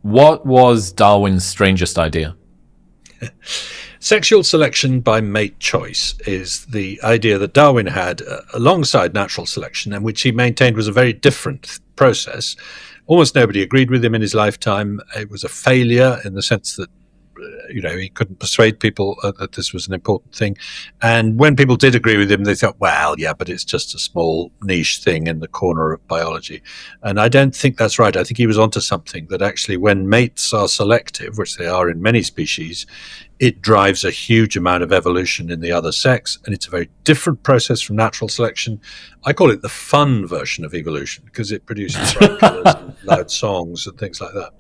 What was Darwin's strangest idea? Sexual selection by mate choice is the idea that Darwin had alongside natural selection, and which he maintained was a very different process. Almost nobody agreed with him in his lifetime. It was a failure in the sense that he couldn't persuade people that this was an important thing. And when people did agree with him, they thought, well, yeah, but it's just a small niche thing in the corner of biology. And I don't think that's right. I think he was onto something, that actually when mates are selective, which they are in many species, it drives a huge amount of evolution in the other sex. And it's a very different process from natural selection. I call it the fun version of evolution because it produces bright colours and loud songs and things like that.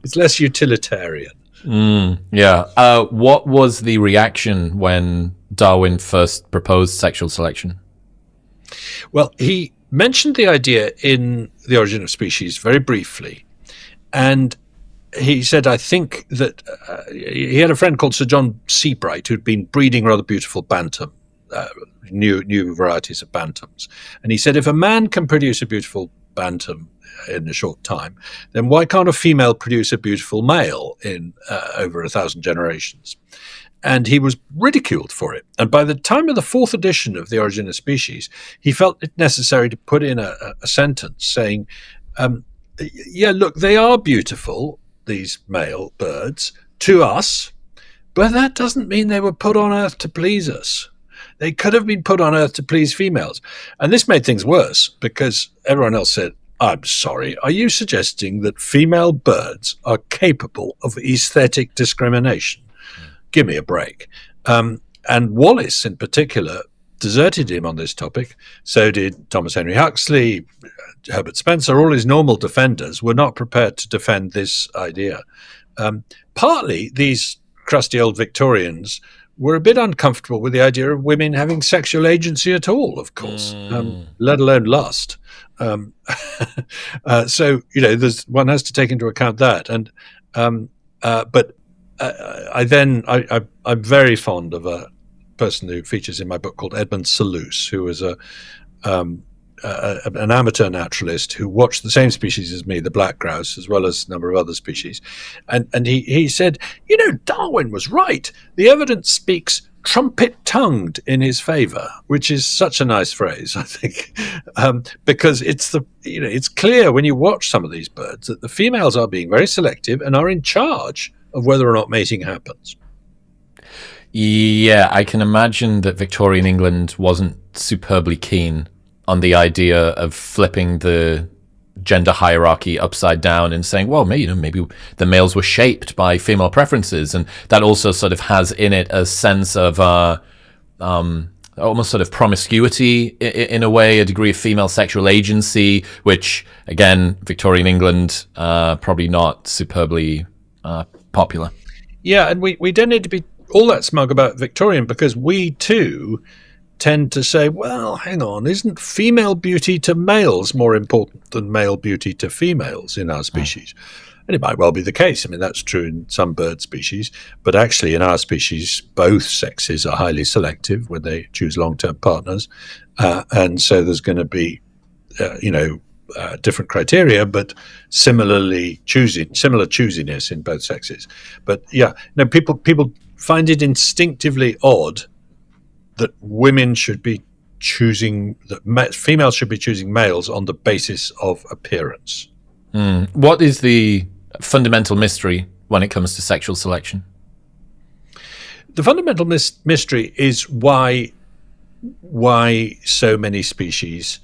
It's less utilitarian. What was the reaction when Darwin first proposed sexual selection? Well, he mentioned the idea in The Origin of Species very briefly. And he said, I think that he had a friend called Sir John Seabright who'd been breeding rather beautiful bantam, new varieties of bantams. And he said, if a man can produce a beautiful bantam in a short time, then why can't a female produce a beautiful male in over 1,000 generations? And he was ridiculed for it. And by the time of the 4th edition of The Origin of Species, he felt it necessary to put in a sentence saying, look, they are beautiful, these male birds, to us, but that doesn't mean they were put on Earth to please us. They could have been put on Earth to please females. And this made things worse because everyone else said, I'm sorry, are you suggesting that female birds are capable of aesthetic discrimination? Give me a break. And Wallace, in particular, deserted him on this topic. So did Thomas Henry Huxley, Herbert Spencer. All his normal defenders were not prepared to defend this idea. Partly, these crusty old Victorians were a bit uncomfortable with the idea of women having sexual agency at all, of course, let alone lust. So one has to take into account that. And but I'm very fond of a person who features in my book called Edmund Selous, who was an amateur naturalist who watched the same species as me, the black grouse, as well as a number of other species. And he said, Darwin was right. The evidence speaks trumpet-tongued in his favour, which is such a nice phrase, I think, because it's clear when you watch some of these birds that the females are being very selective and are in charge of whether or not mating happens. Yeah, I can imagine that Victorian England wasn't superbly keen on the idea of flipping the gender hierarchy upside down and saying, well, maybe the males were shaped by female preferences, and that also sort of has in it a sense of almost sort of promiscuity in a way, a degree of female sexual agency, which again, Victorian England probably not superbly popular. Yeah, and we don't need to be all that smug about Victorian, because we too tend to say, well, hang on, isn't female beauty to males more important than male beauty to females in our species? And it might well be the case. I mean, that's true in some bird species, but actually in our species, both sexes are highly selective when they choose long-term partners. And so there's going to be, different criteria, but similar choosiness in both sexes. But people find it instinctively odd that women should be choosing, that females should be choosing males on the basis of appearance. What is the fundamental mystery when it comes to sexual selection? The fundamental mystery is why so many species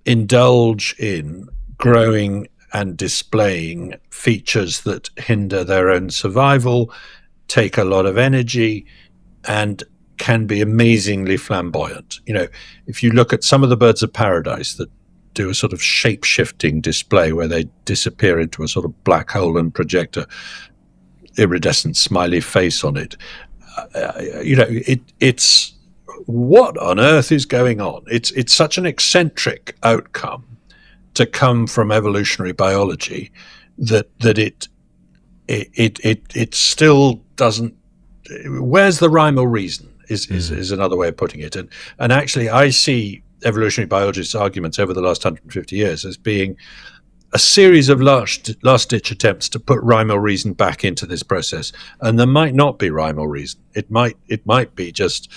indulge in growing and displaying features that hinder their own survival, take a lot of energy, and can be amazingly flamboyant. If you look at some of the birds of paradise that do a sort of shape-shifting display where they disappear into a sort of black hole and project a iridescent smiley face on it, it's what on earth is going on? It's such an eccentric outcome to come from evolutionary biology that it still doesn't. Where's the rhyme or reason? Is another way of putting it. And actually, I see evolutionary biologists' arguments over the last 150 years as being a series of last-ditch attempts to put rhyme or reason back into this process, and there might not be rhyme or reason. It might be just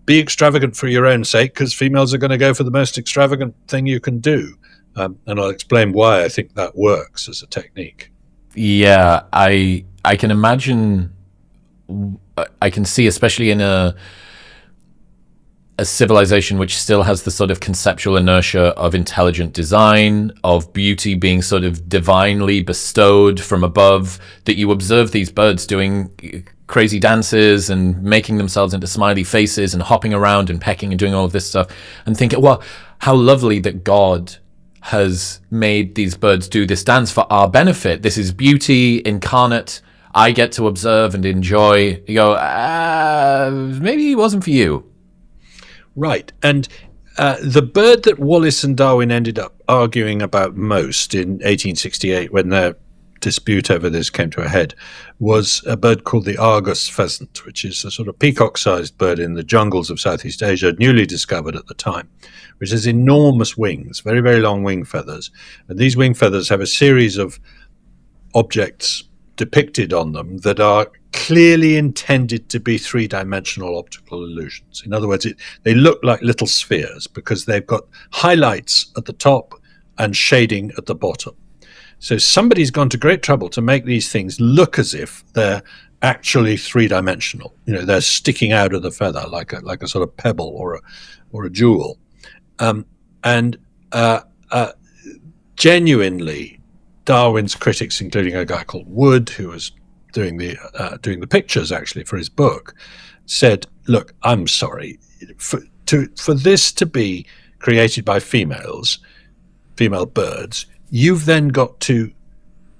be extravagant for your own sake, because females are going to go for the most extravagant thing you can do, and I'll explain why I think that works as a technique. Yeah, I can imagine. I can see, especially in a civilization which still has the sort of conceptual inertia of intelligent design, of beauty being sort of divinely bestowed from above, that you observe these birds doing crazy dances and making themselves into smiley faces and hopping around and pecking and doing all of this stuff, and think, well, how lovely that God has made these birds do this dance for our benefit. This is beauty incarnate. I get to observe and enjoy. You go, maybe it wasn't for you. Right. And the bird that Wallace and Darwin ended up arguing about most in 1868, when their dispute over this came to a head, was a bird called the Argus pheasant, which is a sort of peacock-sized bird in the jungles of Southeast Asia, newly discovered at the time, which has enormous wings, very, very long wing feathers. And these wing feathers have a series of objects depicted on them that are clearly intended to be three-dimensional optical illusions. In other words, they look like little spheres because they've got highlights at the top and shading at the bottom. So somebody's gone to great trouble to make these things look as if they're actually three-dimensional. They're sticking out of the feather like a sort of pebble or a jewel. Genuinely, Darwin's critics, including a guy called Wood, who was doing the pictures actually for his book, said, "Look, I'm sorry, for this to be created by female birds, you've then got to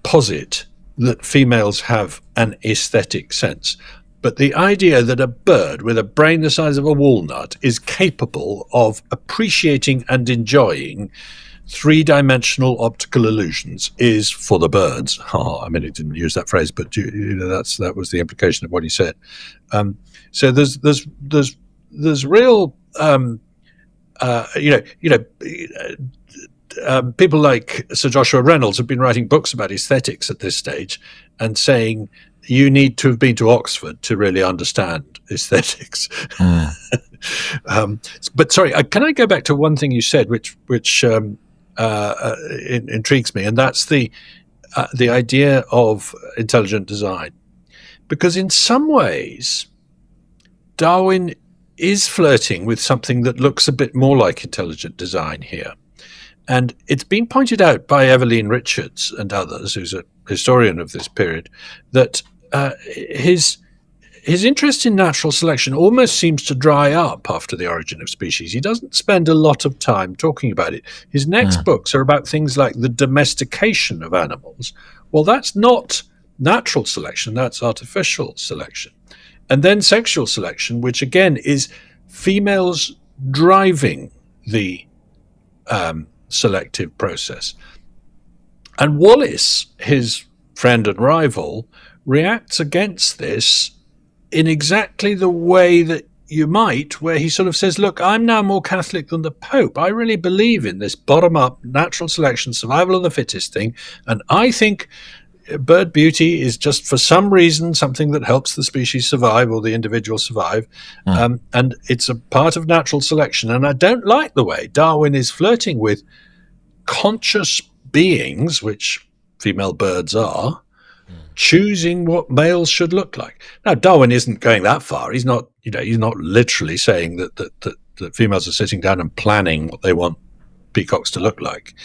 posit that females have an aesthetic sense. But the idea that a bird with a brain the size of a walnut is capable of appreciating and enjoying three-dimensional optical illusions is for the birds." I mean, he didn't use that phrase, but that was the implication of what he said. So there's real, people like Sir Joshua Reynolds have been writing books about aesthetics at this stage and saying you need to have been to Oxford to really understand aesthetics. But sorry, can I go back to one thing you said, which intrigues me, and that's the idea of intelligent design, because in some ways Darwin is flirting with something that looks a bit more like intelligent design here, and it's been pointed out by Eveline Richards and others, who's a historian of this period, that his interest in natural selection almost seems to dry up after The Origin of Species. He doesn't spend a lot of time talking about it. His next books are about things like the domestication of animals. Well, that's not natural selection, that's artificial selection. And then sexual selection, which again is females driving the selective process. And Wallace, his friend and rival, reacts against this in exactly the way that you might, where he sort of says, look, I'm now more Catholic than the Pope. I really believe in this bottom-up natural selection, survival of the fittest thing, and I think bird beauty is just for some reason something that helps the species survive or the individual survive, and it's a part of natural selection. And I don't like the way Darwin is flirting with conscious beings, which female birds are, choosing what males should look like. Now, Darwin isn't going that far. He's not literally saying that females are sitting down and planning what they want peacocks to look like.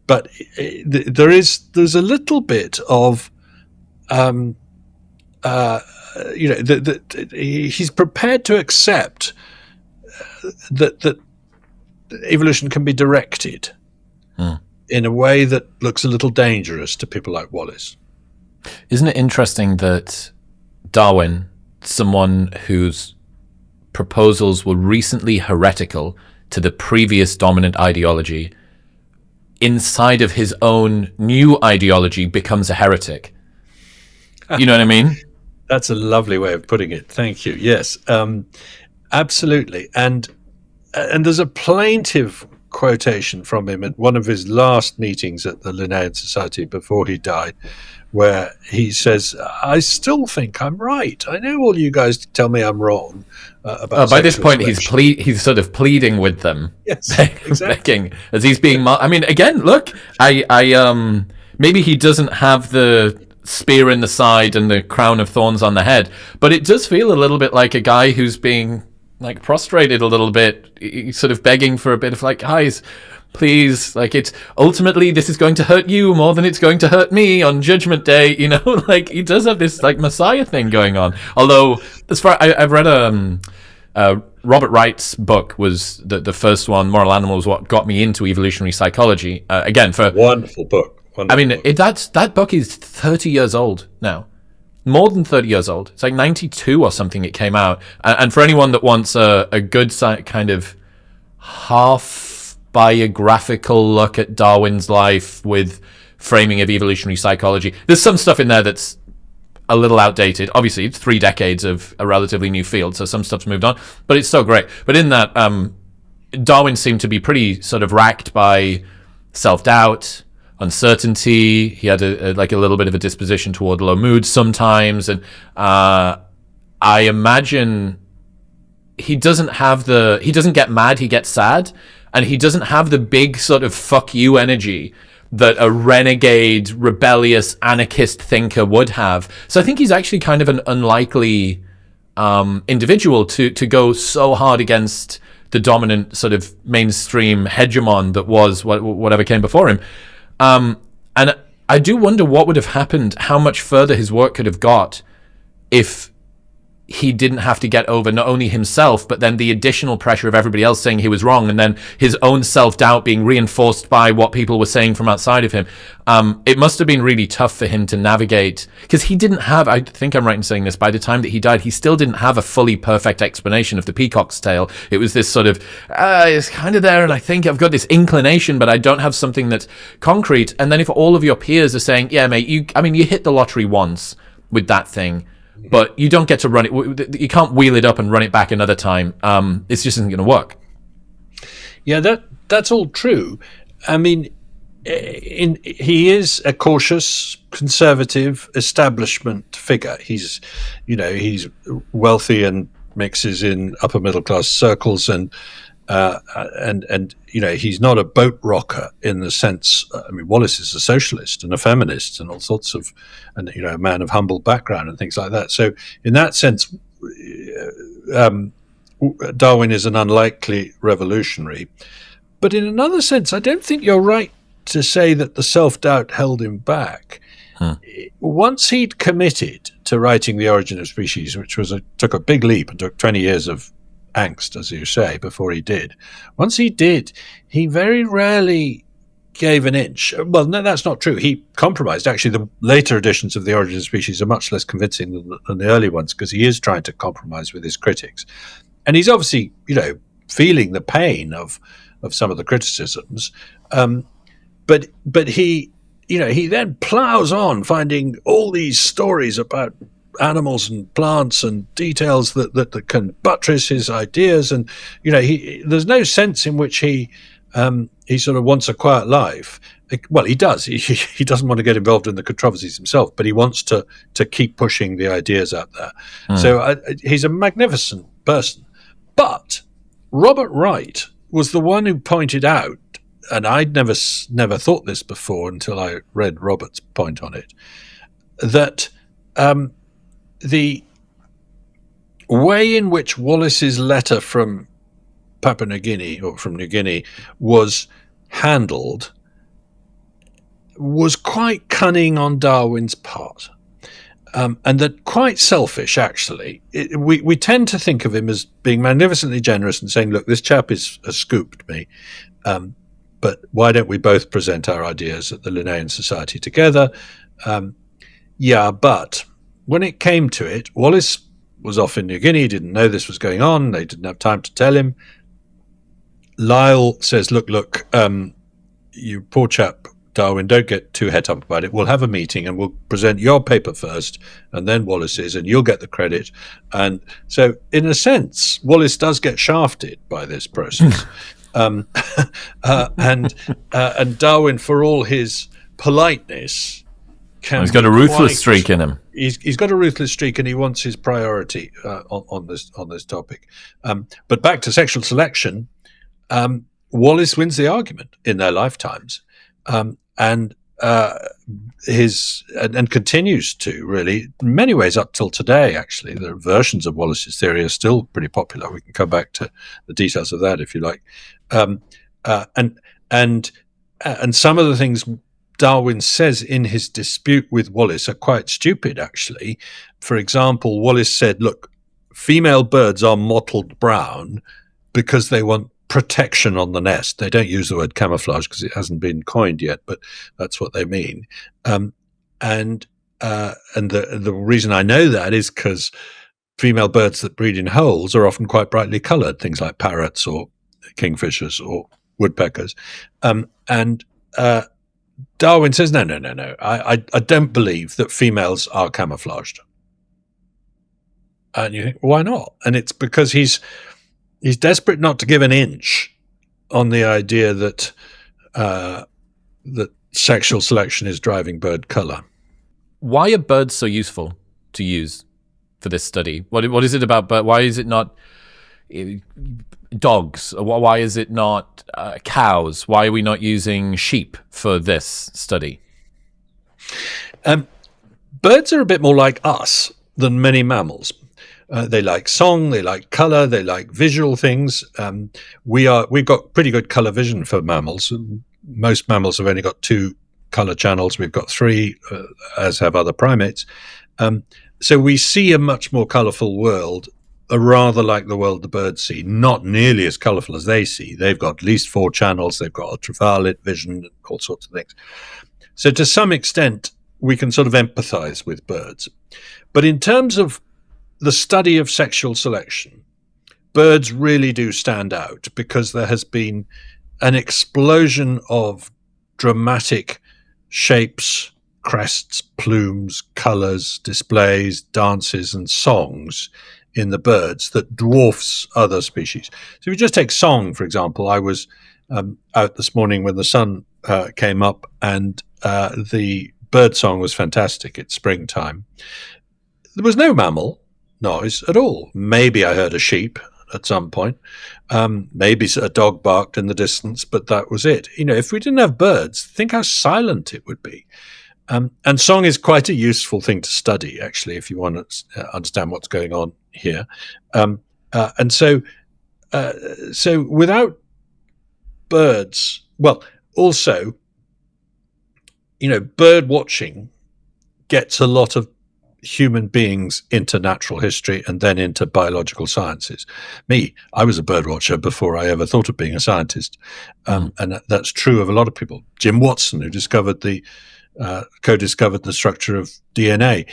But there's a little bit of, he's prepared to accept that evolution can be directed in a way that looks a little dangerous to people like Wallace. Isn't it interesting that Darwin, someone whose proposals were recently heretical to the previous dominant ideology, inside of his own new ideology becomes a heretic? You know what I mean? That's a lovely way of putting it. Thank you. Yes, absolutely. And there's a plaintive quotation from him at one of his last meetings at the Linnaean Society before he died, where he says, "I still think I'm right. I know all you guys tell me I'm wrong about." By this point, he's sort of pleading with them. Yes, exactly. Begging, as he's being. I mean, again, look, maybe he doesn't have the spear in the side and the crown of thorns on the head, but it does feel a little bit like a guy who's being like prostrated a little bit, sort of begging for a bit of like, guys, please, like, it's ultimately this is going to hurt you more than it's going to hurt me on Judgment Day, you know. Like, he does have this like Messiah thing going on. Although, as far I've read Robert Wright's book was the first one. Moral Animals, what got me into evolutionary psychology. Again, for wonderful book. I mean, that book is 30 years old now. More than 30 years old. It's like 92 or something it came out. And for anyone that wants a good kind of half biographical look at Darwin's life with framing of evolutionary psychology, there's some stuff in there that's a little outdated. Obviously, it's 3 decades of a relatively new field, so some stuff's moved on. But it's so great. But in that, Darwin seemed to be pretty sort of racked by self-doubt, uncertainty. He had a little bit of a disposition toward low moods sometimes, and I imagine he doesn't get mad, he gets sad, and he doesn't have the big sort of fuck you energy that a renegade, rebellious, anarchist thinker would have. So I think he's actually kind of an unlikely individual to go so hard against the dominant sort of mainstream hegemon that was whatever came before him. And I do wonder what would have happened, how much further his work could have got if he didn't have to get over not only himself, but then the additional pressure of everybody else saying he was wrong, and then his own self-doubt being reinforced by what people were saying from outside of him. It must have been really tough for him to navigate, because he didn't have, I think I'm right in saying this, by the time that he died, he still didn't have a fully perfect explanation of the peacock's tail. It was this sort of, it's kind of there, and I think I've got this inclination, but I don't have something that's concrete. And then if all of your peers are saying, yeah, mate, you hit the lottery once with that thing, but you don't get to run it. You can't wheel it up and run it back another time. It just isn't going to work. Yeah, that's all true. I mean, he is a cautious, conservative establishment figure. He's wealthy and mixes in upper middle class circles, and he's not a boat rocker in the sense. I mean, Wallace is a socialist and a feminist and all sorts of, and a man of humble background and things like that. So in that sense, Darwin is an unlikely revolutionary. But in another sense, I don't think you're right to say that the self-doubt held him back. Once he'd committed to writing The Origin of Species, which took a big leap and took 20 years of angst, as you say, before he did. Once he did, he very rarely gave an inch. Well, no, that's not true. He compromised. Actually, the later editions of The Origin of Species are much less convincing than the early ones, because he is trying to compromise with his critics. And he's obviously, feeling the pain of some of the criticisms. But he then plows on, finding all these stories about animals and plants and details that can buttress his ideas, and there's no sense in which he sort of wants a quiet life. Well, he does. He doesn't want to get involved in the controversies himself, but he wants to keep pushing the ideas out there. So he's a magnificent person. But Robert Wright was the one who pointed out, and I'd never thought this before until I read Robert's point on it, that the way in which Wallace's letter from Papua New Guinea, or from New Guinea, was handled was quite cunning on Darwin's part, and that quite selfish, actually. We tend to think of him as being magnificently generous and saying, look, this chap has scooped me, but why don't we both present our ideas at the Linnaean Society together? But when it came to it, Wallace was off in New Guinea, didn't know this was going on, they didn't have time to tell him. Lyell says, look, you poor chap, Darwin, don't get too het up about it. We'll have a meeting and we'll present your paper first and then Wallace's, and you'll get the credit. And so, in a sense, Wallace does get shafted by this process. Um, and Darwin, for all his politeness, he's got a ruthless streak in him. He's got a ruthless streak, and he wants his priority on this topic. But back to sexual selection, Wallace wins the argument in their lifetimes, and continues to, really, in many ways up till today. Actually, the versions of Wallace's theory are still pretty popular. We can come back to the details of that if you like. And some of the things Darwin says in his dispute with Wallace are quite stupid, actually. For example, Wallace said, look, female birds are mottled brown because they want protection on the nest. They don't use the word camouflage because it hasn't been coined yet, but that's what they mean. And the reason I know that is because female birds that breed in holes are often quite brightly coloured, things like parrots or kingfishers or woodpeckers. Darwin says, no. I don't believe that females are camouflaged. And you think, why not? And it's because he's desperate not to give an inch on the idea that that sexual selection is driving bird colour. Why are birds so useful to use for this study? What is it about birds? Why is it not dogs? Why is it not cows? Why are we not using sheep for this study? Birds are a bit more like us than many mammals. They like song, they like colour, they like visual things. We've got pretty good colour vision for mammals. Most mammals have only got 2 colour channels. We've got 3, as have other primates. So we see a much more colourful world, rather like the world the birds see, not nearly as colourful as they see. They've got at least 4 channels. They've got ultraviolet vision and all sorts of things. So to some extent, we can sort of empathise with birds. But in terms of the study of sexual selection, birds really do stand out because there has been an explosion of dramatic shapes, crests, plumes, colours, displays, dances and songs in the birds that dwarfs other species. So if you just take song, for example, I was out this morning when the sun came up, and the bird song was fantastic. It's springtime. There was no mammal noise at all. Maybe I heard a sheep at some point. Maybe a dog barked in the distance, but that was it. If we didn't have birds, think how silent it would be. And song is quite a useful thing to study, actually, if you want to understand what's going on here. And so without birds, well, also, bird watching gets a lot of human beings into natural history and then into biological sciences. I was a bird watcher before I ever thought of being a scientist. And that's true of a lot of people. Jim Watson, who co-discovered the structure of DNA.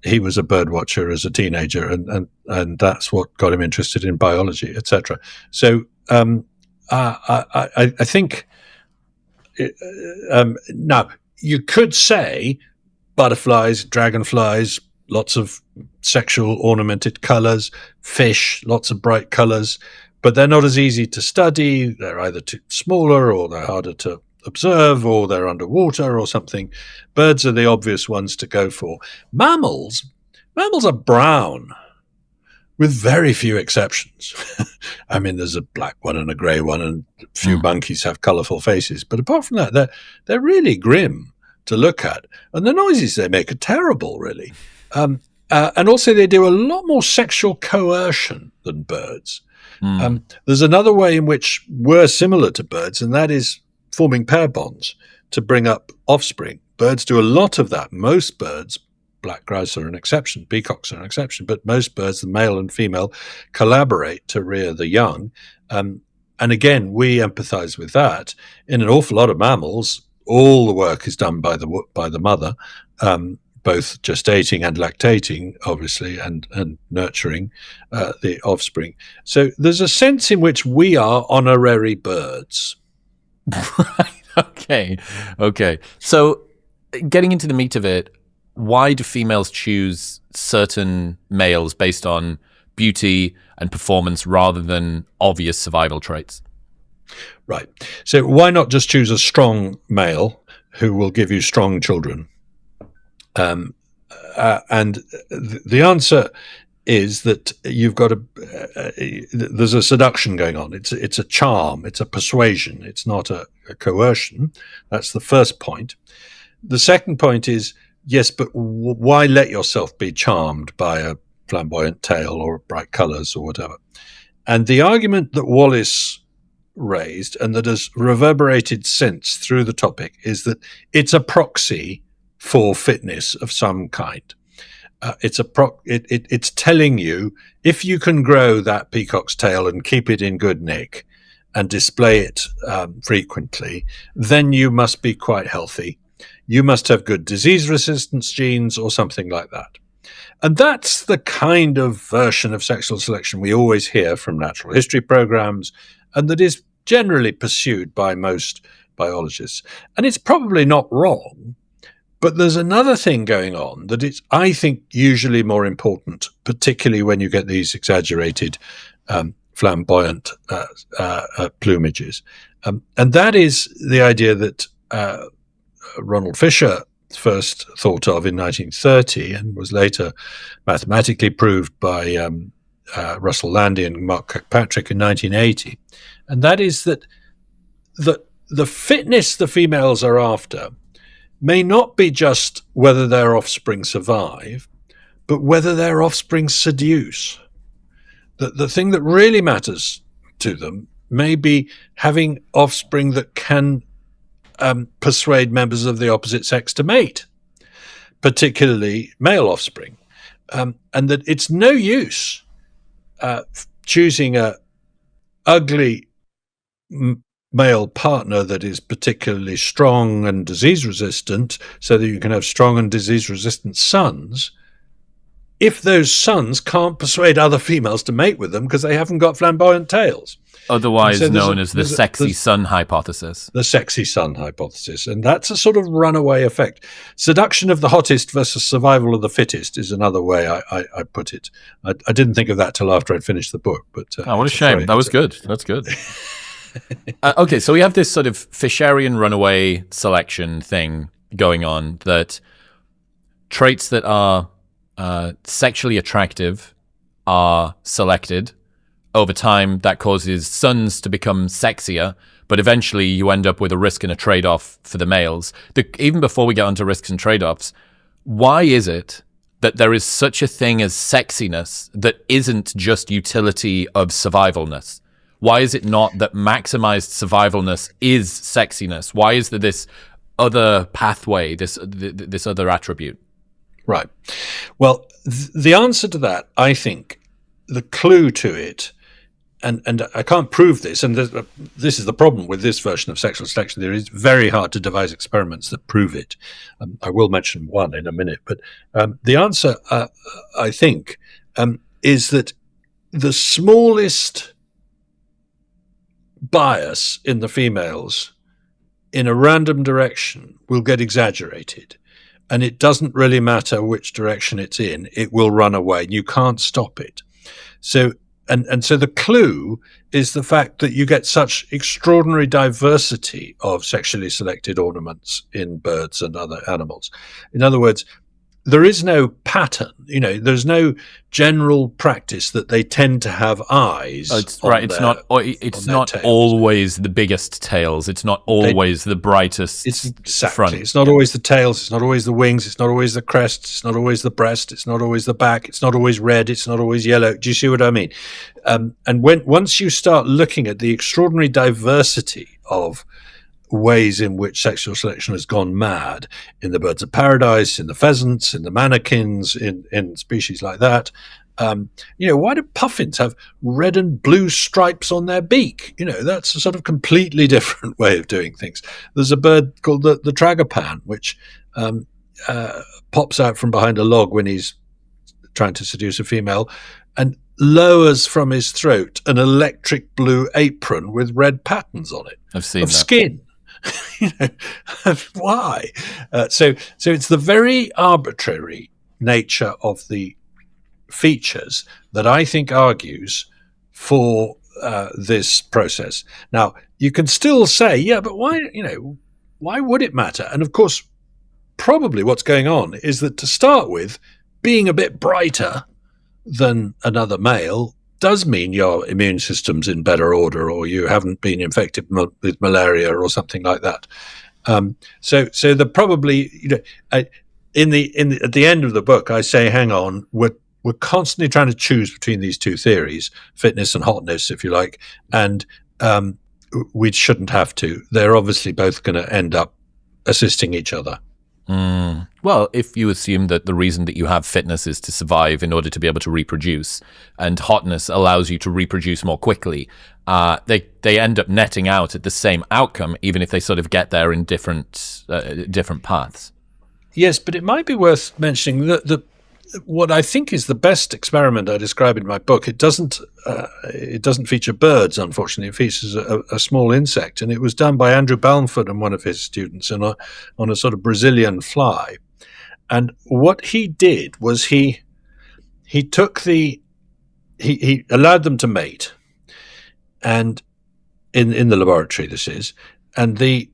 He was a bird watcher as a teenager, and that's what got him interested in biology, etc. So I think now you could say butterflies, dragonflies, lots of sexual ornamented colours, fish, lots of bright colours, but they're not as easy to study. They're either too smaller, or they're harder to observe, or they're underwater or something. Birds are the obvious ones to go for. Mammals are brown, with very few exceptions. I mean, there's a black one and a grey one, and a few monkeys have colourful faces. But apart from that, they're really grim to look at. And the noises they make are terrible, really. And also they do a lot more sexual coercion than birds. There's another way in which we're similar to birds, and that is forming pair bonds to bring up offspring. Birds do a lot of that. Most birds, black grouse are an exception, peacocks are an exception, but most birds, the male and female, collaborate to rear the young. And again, we empathize with that. In an awful lot of mammals, all the work is done by the mother, both gestating and lactating, obviously, and nurturing the offspring. So there's a sense in which we are honorary birds. Right. Okay. So getting into the meat of it, why do females choose certain males based on beauty and performance rather than obvious survival traits? Right. So why not just choose a strong male who will give you strong children? And the answer is that you've got there's a seduction going on. It's a charm. It's a persuasion. It's not a coercion. That's the first point. The second point is, yes, but why let yourself be charmed by a flamboyant tail or bright colours or whatever? And the argument that Wallace raised, and that has reverberated since through the topic, is that it's a proxy for fitness of some kind. It's telling you, if you can grow that peacock's tail and keep it in good nick and display it frequently, then you must be quite healthy. You must have good disease resistance genes or something like that. And that's the kind of version of sexual selection we always hear from natural history programs, and that is generally pursued by most biologists. And it's probably not wrong, but there's another thing going on that is, I think, usually more important, particularly when you get these exaggerated, flamboyant plumages. And that is the idea that Ronald Fisher first thought of in 1930 and was later mathematically proved by Russell Landy and Mark Kirkpatrick in 1980. And that is that the fitness the females are after may not be just whether their offspring survive, but whether their offspring seduce. The thing that really matters to them may be having offspring that can persuade members of the opposite sex to mate, particularly male offspring, and that it's no use choosing a ugly male partner that is particularly strong and disease resistant so that you can have strong and disease resistant sons if those sons can't persuade other females to mate with them because they haven't got flamboyant tails. Otherwise known as the sexy son hypothesis. The sexy son hypothesis. And that's a sort of runaway effect. Seduction of the hottest versus survival of the fittest is another way I put it. I didn't think of that till after I'd finished the book. But what a shame. That was good. That's good. Okay, so we have this sort of Fisherian runaway selection thing going on, that traits that are sexually attractive are selected. Over time, that causes sons to become sexier, but eventually you end up with a risk and a trade-off for the males. Even before we get onto risks and trade-offs, why is it that there is such a thing as sexiness that isn't just utility of survivalness? Why is it not that maximized survivalness is sexiness? Why is there this other pathway, this other attribute? Right. Well, the answer to that, I think, the clue to it, and I can't prove this, and this is the problem with this version of sexual selection. There is very hard to devise experiments that prove it. I will mention one in a minute, but the answer, I think, is that the smallest bias in the females in a random direction will get exaggerated. And it doesn't really matter which direction it's in, it will run away. You can't stop it. So, and so the clue is the fact that you get such extraordinary diversity of sexually selected ornaments in birds and other animals. In other words, there is no pattern, there's no general practice that they tend to have eyes. It's not always the biggest tails. It's not always the brightest front. It's not always the tails. It's not always the wings. It's not always the crest. It's not always the breast. It's not always the back. It's not always red. It's not always yellow. Do you see what I mean? And once you start looking at the extraordinary diversity of ways in which sexual selection has gone mad in the birds of paradise, in the pheasants, in the manakins, in species like that. Why do puffins have red and blue stripes on their beak? That's a sort of completely different way of doing things. There's a bird called the tragopan, which pops out from behind a log when he's trying to seduce a female and lowers from his throat an electric blue apron with red patterns on it. I've seen that. Skin. Why? So it's the very arbitrary nature of the features that I think argues for this process. Now, you can still say, yeah, but why would it matter? And of course, probably what's going on is that, to start with, being a bit brighter than another male does mean your immune system's in better order, or you haven't been infected with malaria or something like that. So the probably, at the end of the book, I say, hang on, we're constantly trying to choose between these two theories, fitness and hotness, if you like, and we shouldn't have to. They're obviously both going to end up assisting each other. Well, if you assume that the reason that you have fitness is to survive in order to be able to reproduce, and hotness allows you to reproduce more quickly, they end up netting out at the same outcome, even if they sort of get there in different paths. Yes, but it might be worth mentioning that what I think is the best experiment I describe in my book, it doesn't feature birds, unfortunately. It features a small insect, and it was done by Andrew Balmford and one of his students on a sort of Brazilian fly. And what he did was he allowed them to mate, and in the laboratory, this is, and it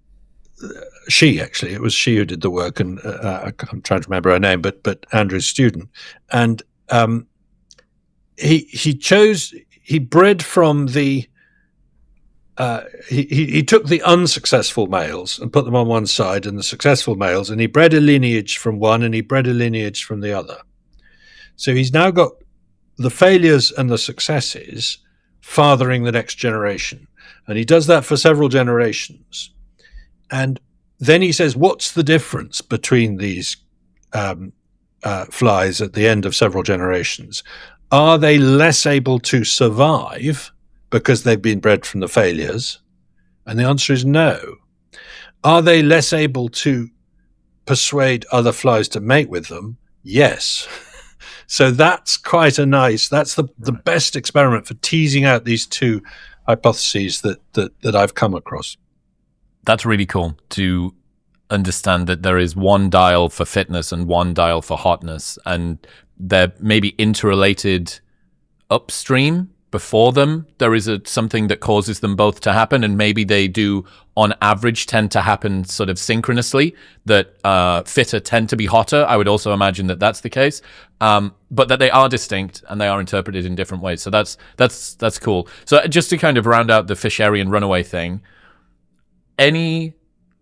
was she who did the work, and I'm trying to remember her name, but Andrew's student, and he bred from the he took the unsuccessful males and put them on one side, and the successful males, and he bred a lineage from one and he bred a lineage from the other. So he's now got the failures and the successes fathering the next generation, and he does that for several generations. And then he says, what's the difference between these flies at the end of several generations? Are they less able to survive because they've been bred from the failures? And the answer is no. Are they less able to persuade other flies to mate with them? Yes. So that's quite that's the best experiment for teasing out these two hypotheses that I've come across. That's really cool to understand that there is one dial for fitness and one dial for hotness, and they're maybe interrelated upstream. Before them, there is something that causes them both to happen, and maybe they do, on average, tend to happen sort of synchronously, that fitter tend to be hotter. I would also imagine that that's the case, but that they are distinct and they are interpreted in different ways. So that's cool. So just to kind of round out the Fisherian runaway thing, any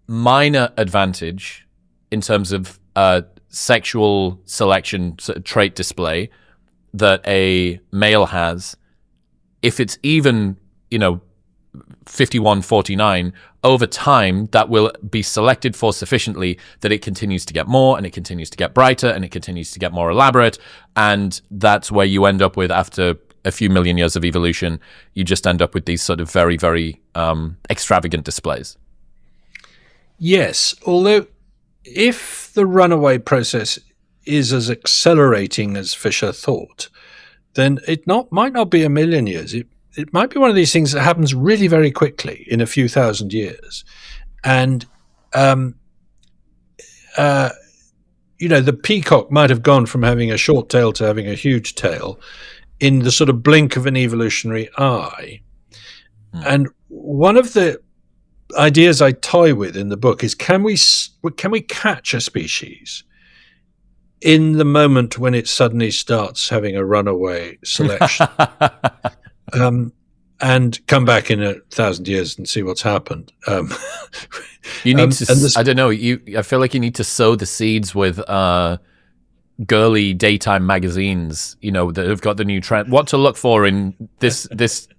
minor advantage in terms of sexual selection sort of trait display that a male has, if it's even, 51-49, over time, that will be selected for sufficiently that it continues to get more, and it continues to get brighter, and it continues to get more elaborate. And that's where you end up with, after a few million years of evolution, you just end up with these sort of very, very extravagant displays. Yes, although if the runaway process is as accelerating as Fisher thought, then it might not be a million years. It might be one of these things that happens really very quickly in a few thousand years. And, the peacock might have gone from having a short tail to having a huge tail in the sort of blink of an evolutionary eye. And one of the ideas I toy with in the book is, can we catch a species in the moment when it suddenly starts having a runaway selection, and come back in 1,000 years and see what's happened? You need to. I don't know. I feel like you need to sow the seeds with girly daytime magazines, that have got the new trend, what to look for in this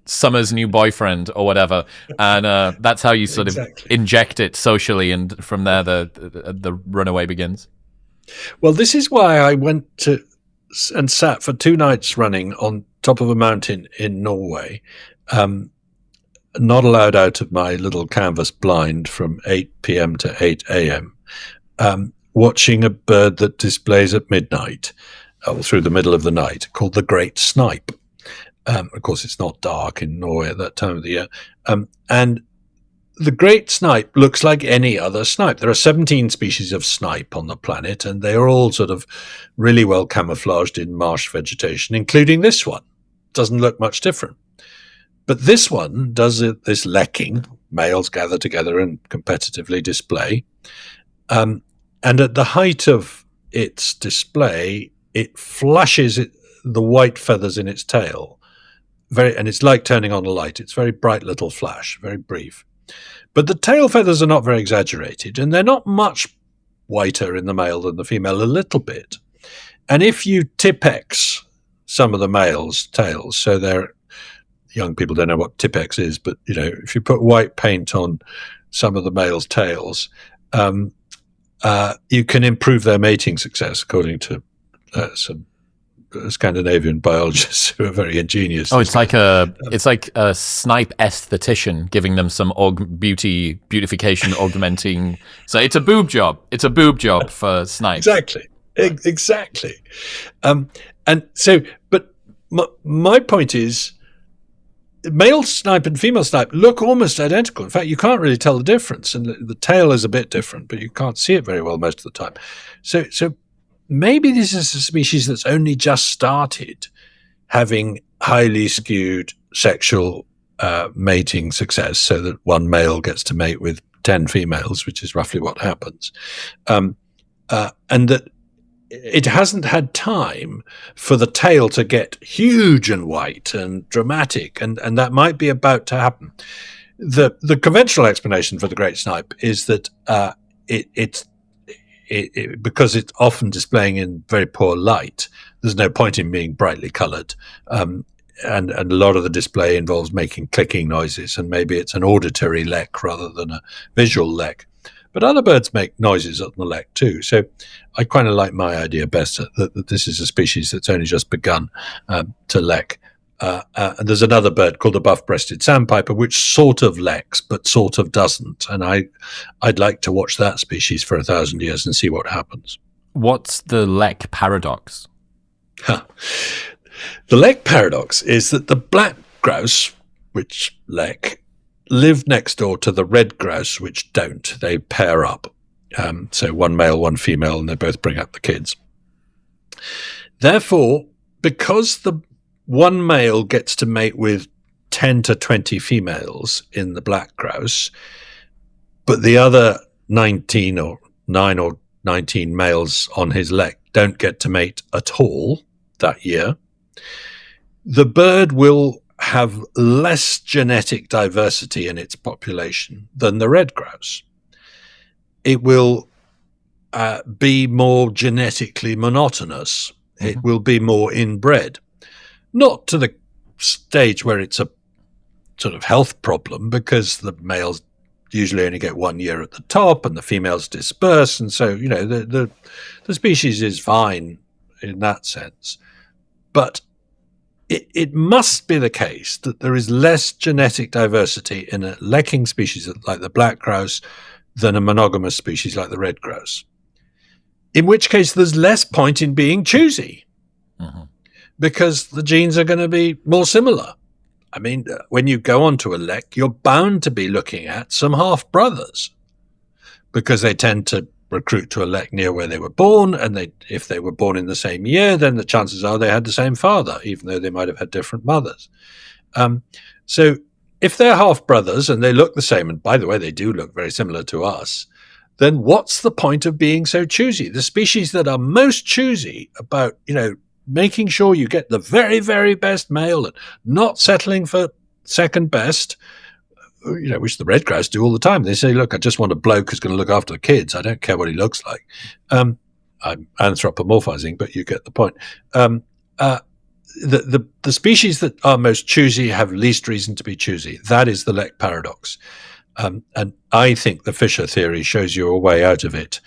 summer's new boyfriend or whatever, and that's how you sort of inject it socially, and from there the runaway begins. Well, this is why I went to and sat for 2 nights running on top of a mountain in Norway, not allowed out of my little canvas blind from 8 p.m. to 8 a.m., watching a bird that displays at midnight, through the middle of the night, called the great snipe. Of course, it's not dark in Norway at that time of the year. And the great snipe looks like any other snipe. There are 17 species of snipe on the planet, and they are all sort of really well camouflaged in marsh vegetation, including this one. Doesn't look much different. But this one does this lekking. Males gather together and competitively display. And at the height of its display, it flashes the white feathers in its tail. And it's like turning on a light. It's very bright little flash, very brief. But the tail feathers are not very exaggerated, and they're not much whiter in the male than the female, a little bit. And if you Tipex some of the males' tails, so they're young people don't know what Tipex is, but if you put white paint on some of the males' tails, you can improve their mating success, according to some Scandinavian biologists who are very ingenious. Oh, it's like a Snipe esthetician giving them some beautification augmenting. So it's a boob job. It's a boob job for Snipe. Exactly. And so, but my point is, male snipe and female snipe look almost identical. In fact, you can't really tell the difference, and the tail is a bit different, but you can't see it very well most of the time. So maybe this is a species that's only just started having highly skewed sexual mating success, so that one male gets to mate with 10 females, which is roughly what happens, and that it hasn't had time for the tail to get huge and white and dramatic, and that might be about to happen. The conventional explanation for the great snipe is that because it's often displaying in very poor light, there's no point in being brightly coloured, and a lot of the display involves making clicking noises, and maybe it's an auditory lek rather than a visual lek. But other birds make noises on the lek too. So I kind of like my idea best, that this is a species that's only just begun to lek. And there's another bird called the buff-breasted sandpiper, which sort of leks, but sort of doesn't. And I'd like to watch that species for 1,000 years and see what happens. What's the Lek paradox? The Lek paradox is that the black grouse, which lek, live next door to the red grouse, which don't. They pair up. So one male, one female, and they both bring up the kids. Therefore, because the one male gets to mate with 10 to 20 females in the black grouse, but the other 19 or 9 or 19 males on his lek don't get to mate at all that year, the bird will have less genetic diversity in its population than the red grouse. It will be more genetically monotonous. Mm-hmm. It will be more inbred. Not to the stage where it's a sort of health problem, because the males usually only get 1 year at the top and the females disperse. And so, the species is fine in that sense. But it must be the case that there is less genetic diversity in a lekking species like the black grouse than a monogamous species like the red grouse. In which case, there's less point in being choosy, because the genes are going to be more similar. I mean, when you go onto a lek, you're bound to be looking at some half-brothers, because they tend to recruit to a lek near where they were born, and if they were born in the same year, then the chances are they had the same father, even though they might have had different mothers. So if they're half-brothers and they look the same, and by the way, they do look very similar to us, then what's the point of being so choosy? The species that are most choosy about, making sure you get the very, very best male and not settling for second best, which the red grouse do all the time. They say, look, I just want a bloke who's going to look after the kids. I don't care what he looks like. I'm anthropomorphizing, but you get the point. The species that are most choosy have least reason to be choosy. That is the Lek paradox. And I think the Fisher theory shows you a way out of it.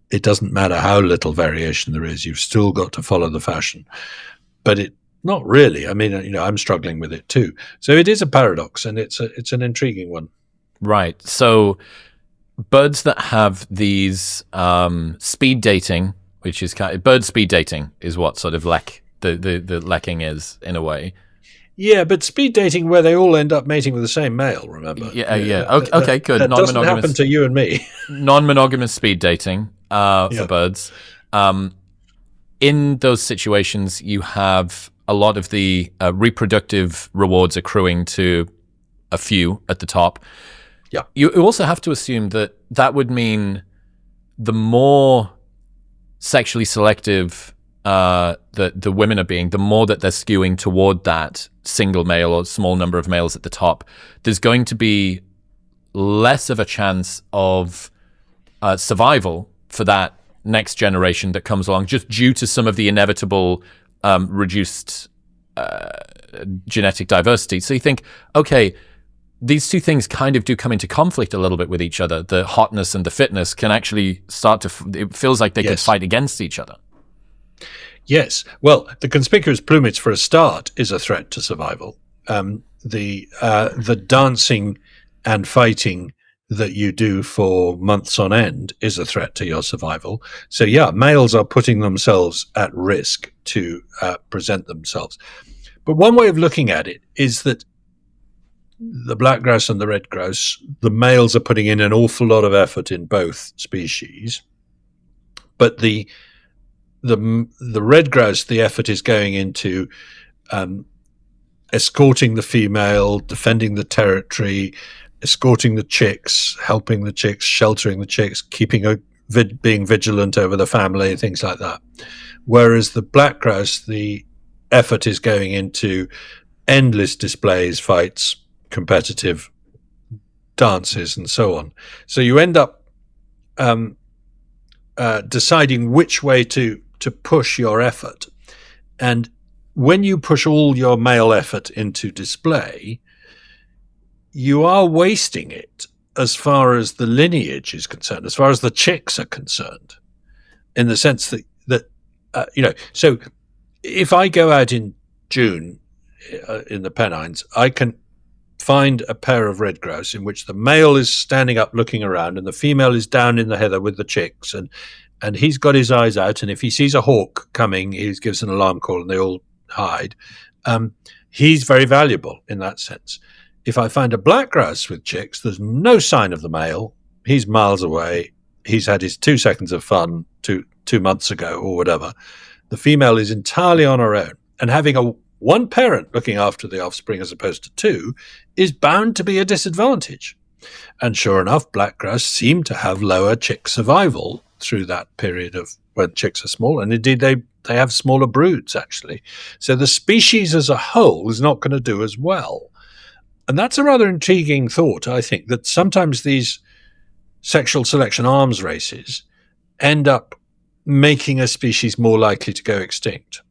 It doesn't matter how little variation there is. You've still got to follow the fashion. But not really. I mean, I'm struggling with it too. So it is a paradox, and it's an intriguing one. Right. So birds that have these speed dating, which is bird speed dating, is what sort of the lekking is in a way. Yeah, but speed dating where they all end up mating with the same male, remember? Yeah. Okay, good. That doesn't happen to you and me. Non-monogamous speed dating for birds. In those situations, you have a lot of the reproductive rewards accruing to a few at the top. Yeah. You also have to assume that would mean the more sexually selective the women are being, the more that they're skewing toward that single male or small number of males at the top, there's going to be less of a chance of survival for that next generation that comes along, just due to some of the inevitable reduced genetic diversity. So you think, okay, these two things kind of do come into conflict a little bit with each other. The hotness and the fitness can actually start to, it feels like they could fight against each other. Yes. Well, the conspicuous plumage, for a start, is a threat to survival. The dancing and fighting that you do for months on end is a threat to your survival. So, yeah, males are putting themselves at risk to present themselves. But one way of looking at it is that the black grouse and the red grouse, the males are putting in an awful lot of effort in both species, but the red grouse, the effort is going into escorting the female, defending the territory, escorting the chicks, helping the chicks, sheltering the chicks, being vigilant over the family, things like that. Whereas the black grouse, the effort is going into endless displays, fights, competitive dances, and so on. So you end up deciding which way to push your effort. And when you push all your male effort into display, you are wasting it as far as the lineage is concerned, as far as the chicks are concerned, in the sense that so if I go out in June in the Pennines, I can find a pair of red grouse in which the male is standing up looking around and the female is down in the heather with the chicks, and he's got his eyes out, and if he sees a hawk coming, he gives an alarm call and they all hide. He's very valuable in that sense. If I find a black grouse with chicks, there's no sign of the male. He's miles away. He's had his 2 seconds of fun 2 months ago or whatever. The female is entirely on her own, and having one parent looking after the offspring as opposed to two is bound to be a disadvantage. And sure enough, black grouse seem to have lower chick survival through that period of when chicks are small, and indeed they have smaller broods, actually. So the species as a whole is not going to do as well. And that's a rather intriguing thought, I think, that sometimes these sexual selection arms races end up making a species more likely to go extinct.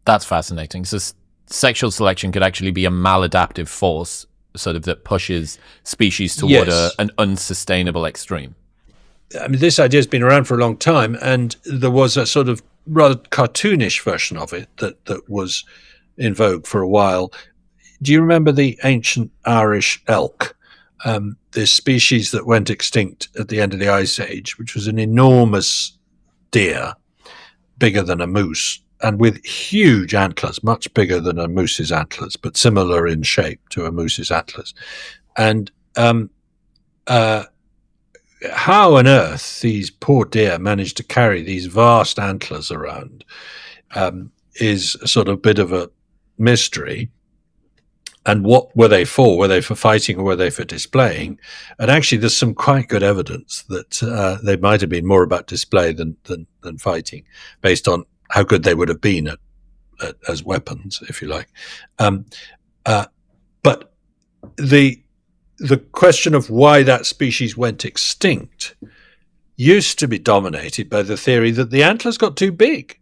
That's fascinating. So sexual selection could actually be a maladaptive force, sort of, that pushes species toward an unsustainable extreme. I mean, this idea has been around for a long time, and there was a sort of rather cartoonish version of it that was in vogue for a while. Do you remember the ancient Irish elk, this species that went extinct at the end of the Ice Age, which was an enormous deer, bigger than a moose, and with huge antlers, much bigger than a moose's antlers, but similar in shape to a moose's antlers. And how on earth these poor deer managed to carry these vast antlers around is a sort of bit of a mystery. And what were they for? Were they for fighting or were they for displaying? And actually, there's some quite good evidence that they might have been more about display than fighting, based on how good they would have been at as weapons, if you like. But the question of why that species went extinct used to be dominated by the theory that the antlers got too big,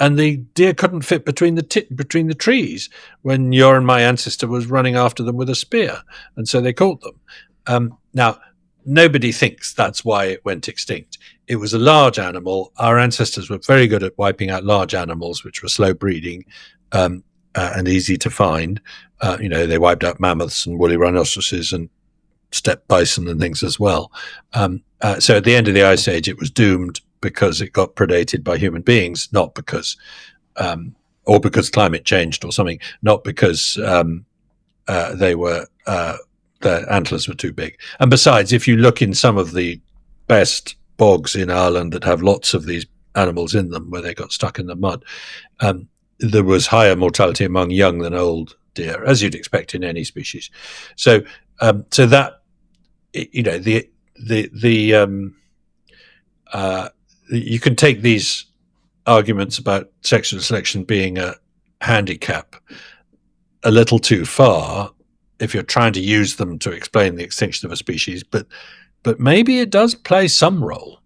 and the deer couldn't fit between the trees when your and my ancestor was running after them with a spear, and so they caught them. Now, nobody thinks that's why it went extinct. It was a large animal. Our ancestors were very good at wiping out large animals, which were slow breeding and easy to find. They wiped out mammoths and woolly rhinoceroses and steppe bison and things as well. So at the end of the Ice Age, it was doomed because it got predated by human beings, not because, or because climate changed or something, not because their antlers were too big. And besides, if you look in some of the best bogs in Ireland that have lots of these animals in them, where they got stuck in the mud, there was higher mortality among young than old deer, as you'd expect in any species. So, so that, you know, you can take these arguments about sexual selection being a handicap a little too far if you're trying to use them to explain the extinction of a species, but maybe it does play some role.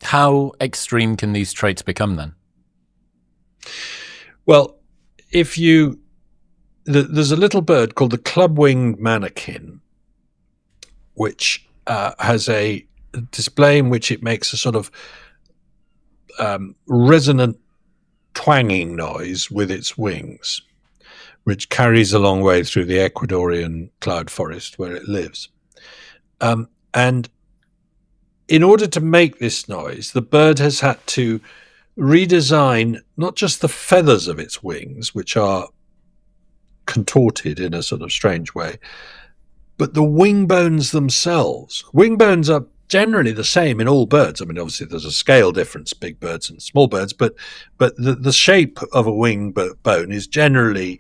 How extreme can these traits become then? Well, there's a little bird called the club-winged manakin, which has a display in which it makes a sort of resonant twanging noise with its wings, which carries a long way through the Ecuadorian cloud forest where it lives. And in order to make this noise, the bird has had to redesign not just the feathers of its wings, which are contorted in a sort of strange way, but the wing bones themselves. Wing bones are generally the same in all birds. I mean, obviously there's a scale difference, big birds and small birds, but the shape of a wing bone is generally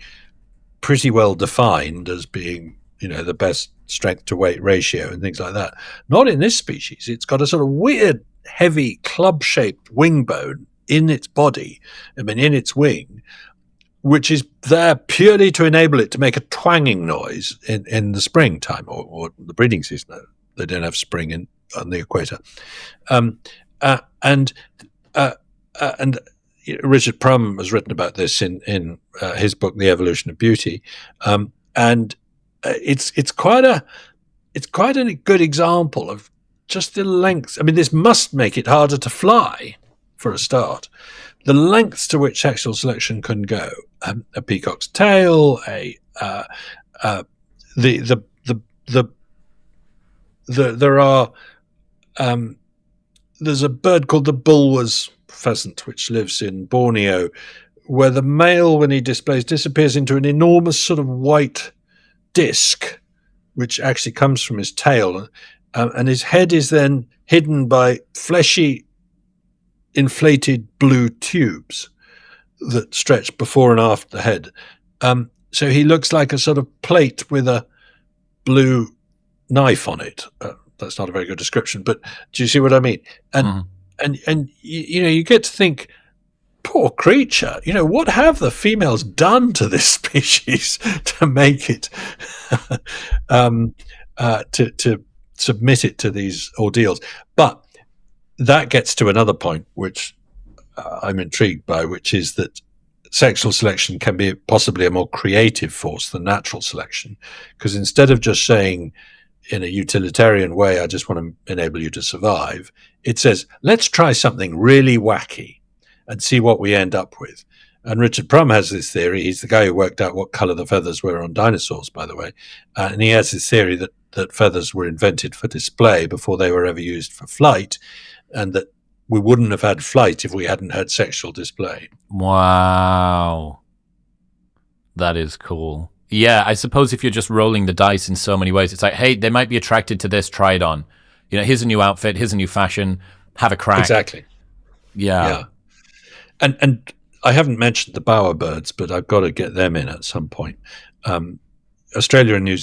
pretty well defined as being, you know, the best strength to weight ratio and things like that. Not in this species. It's got a sort of weird, heavy, club-shaped wing bone in its body, I mean, in its wing, which is there purely to enable it to make a twanging noise in the springtime or the breeding season. They don't have spring on the equator. And Richard Prum has written about this in his book, The Evolution of Beauty. And it's quite a good example of just the lengths. I mean, this must make it harder to fly, for a start. The lengths to which sexual selection can go. A peacock's tail, there's a bird called the Bulwer's pheasant, which lives in Borneo, where the male, when he displays, disappears into an enormous sort of white disc, which actually comes from his tail, and his head is then hidden by fleshy, inflated blue tubes that stretch before and after the head. So he looks like a sort of plate with a blue knife on it. That's not a very good description, but do you see what I mean? And you know, you get to think, poor creature, you know, what have the females done to this species to make it to submit it to these ordeals? But that gets to another point which I'm intrigued by, which is that sexual selection can be possibly a more creative force than natural selection, because instead of just saying in a utilitarian way, I just want to enable you to survive, it says, let's try something really wacky and see what we end up with. And Richard Prum has this theory. He's the guy who worked out what color the feathers were on dinosaurs, by the way. And he has this theory that feathers were invented for display before they were ever used for flight, and that we wouldn't have had flight if we hadn't had sexual display. Wow. That is cool. Yeah, I suppose if you're just rolling the dice in so many ways, it's like, hey, they might be attracted to this, try it on. You know, here's a new outfit, here's a new fashion, have a crack. Exactly. Yeah. And I haven't mentioned the bowerbirds, but I've got to get them in at some point. Australia and New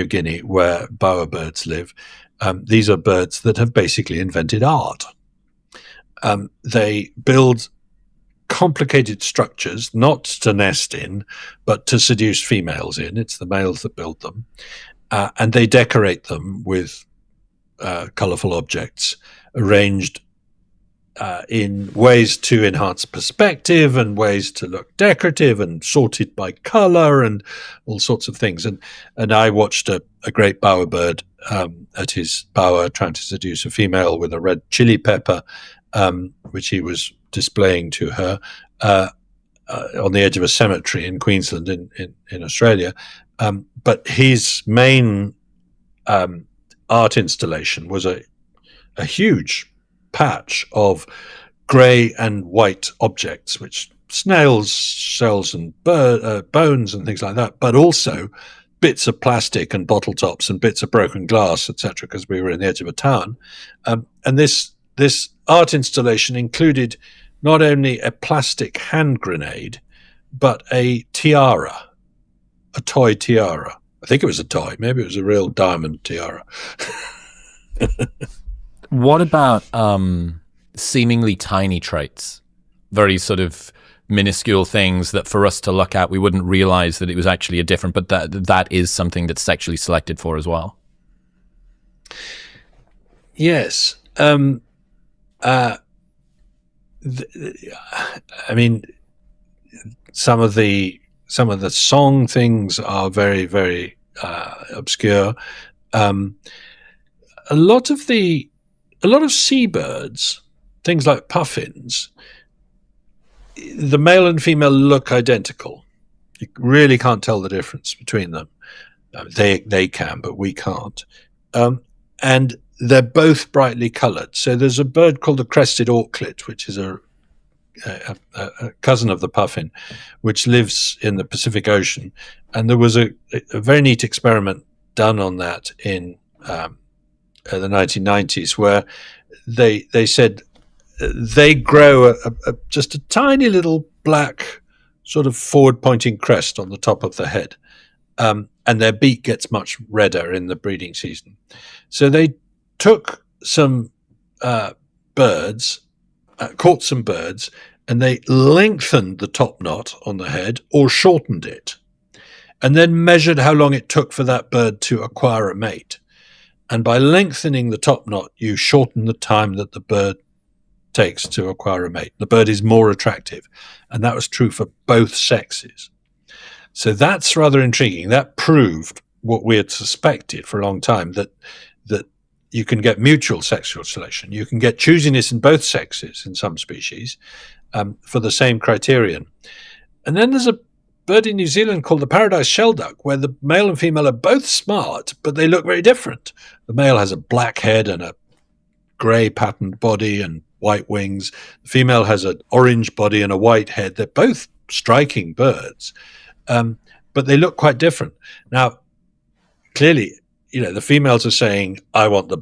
Guinea, where bowerbirds live, these are birds that have basically invented art. They build complicated structures, not to nest in, but to seduce females in. It's the males that build them. And they decorate them with colorful objects arranged in ways to enhance perspective and ways to look decorative and sorted by color and all sorts of things. And I watched a great bowerbird at his bower trying to seduce a female with a red chili pepper, which he was displaying to her on the edge of a cemetery in Queensland in Australia. But his main art installation was a huge patch of grey and white objects, which snails, shells and bones and things like that, but also bits of plastic and bottle tops and bits of broken glass, etc., because we were in the edge of a town. And this art installation included not only a plastic hand grenade, but a tiara, a toy tiara. I think it was a toy. Maybe it was a real diamond tiara. What about seemingly tiny traits? Very sort of minuscule things that for us to look at, we wouldn't realize that it was actually a different, but that is something that's sexually selected for as well. Yes. I mean, some of the song things are very, very obscure. A lot of seabirds, things like puffins, the male and female look identical. You really can't tell the difference between them. They can, but we can't. And they're both brightly coloured. So there's a bird called the crested auklet, which is a cousin of the puffin, which lives in the Pacific Ocean. And there was a very neat experiment done on that in the 1990s, where they said they grow just a tiny little black sort of forward-pointing crest on the top of the head, and their beak gets much redder in the breeding season. So they took some birds, caught some birds, and they lengthened the top knot on the head or shortened it, and then measured how long it took for that bird to acquire a mate. And by lengthening the top knot, you shorten the time that the bird takes to acquire a mate. The bird is more attractive. And that was true for both sexes. So that's rather intriguing. That proved what we had suspected for a long time, that you can get mutual sexual selection. You can get choosiness in both sexes in some species for the same criterion. And then there's a bird in New Zealand called the paradise shelduck, where the male and female are both smart, but they look very different. The male has a black head and a grey patterned body and white wings. The female has an orange body and a white head. They're both striking birds, but they look quite different. Now, clearly, the females are saying, I want the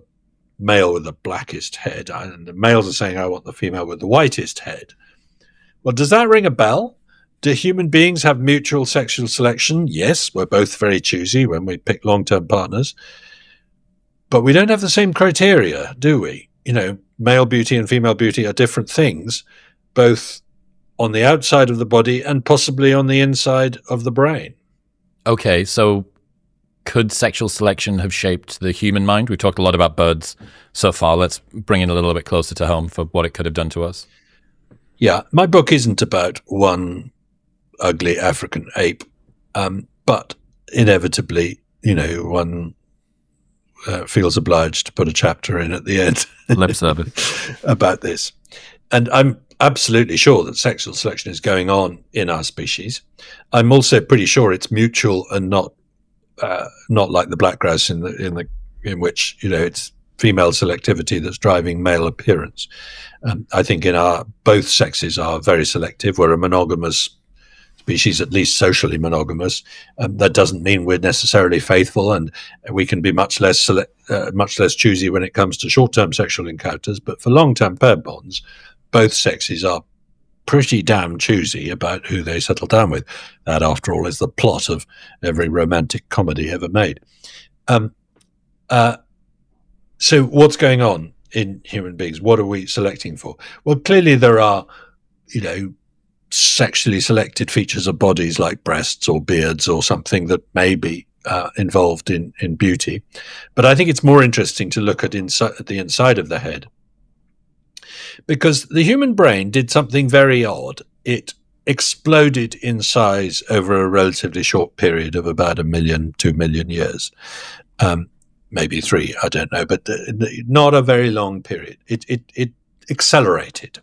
male with the blackest head, and the males are saying, I want the female with the whitest head. Well, does that ring a bell? Do human beings have mutual sexual selection? Yes, we're both very choosy when we pick long-term partners. But we don't have the same criteria, do we? Male beauty and female beauty are different things, both on the outside of the body and possibly on the inside of the brain. Okay, so could sexual selection have shaped the human mind? We've talked a lot about birds so far. Let's bring it a little bit closer to home for what it could have done to us. Yeah, my book isn't about one ugly African ape, but inevitably, one feels obliged to put a chapter in at the end Lip service about this. And I'm absolutely sure that sexual selection is going on in our species. I'm also pretty sure it's mutual and not like the black grouse in which it's female selectivity that's driving male appearance. I think both sexes are very selective. We're a monogamous species, at least socially monogamous. That doesn't mean we're necessarily faithful, and we can be much less choosy when it comes to short-term sexual encounters. But for long-term pair bonds, both sexes are pretty damn choosy about who they settle down with. That, after all, is the plot of every romantic comedy ever made. So what's going on in human beings? What are we selecting for? Well, clearly there are, sexually selected features of bodies like breasts or beards or something that may be involved in beauty. But I think it's more interesting to look at the inside of the head, because the human brain did something very odd. It exploded in size over a relatively short period of about 1 million, 2 million years. Maybe 3, I don't know, but not a very long period. It accelerated.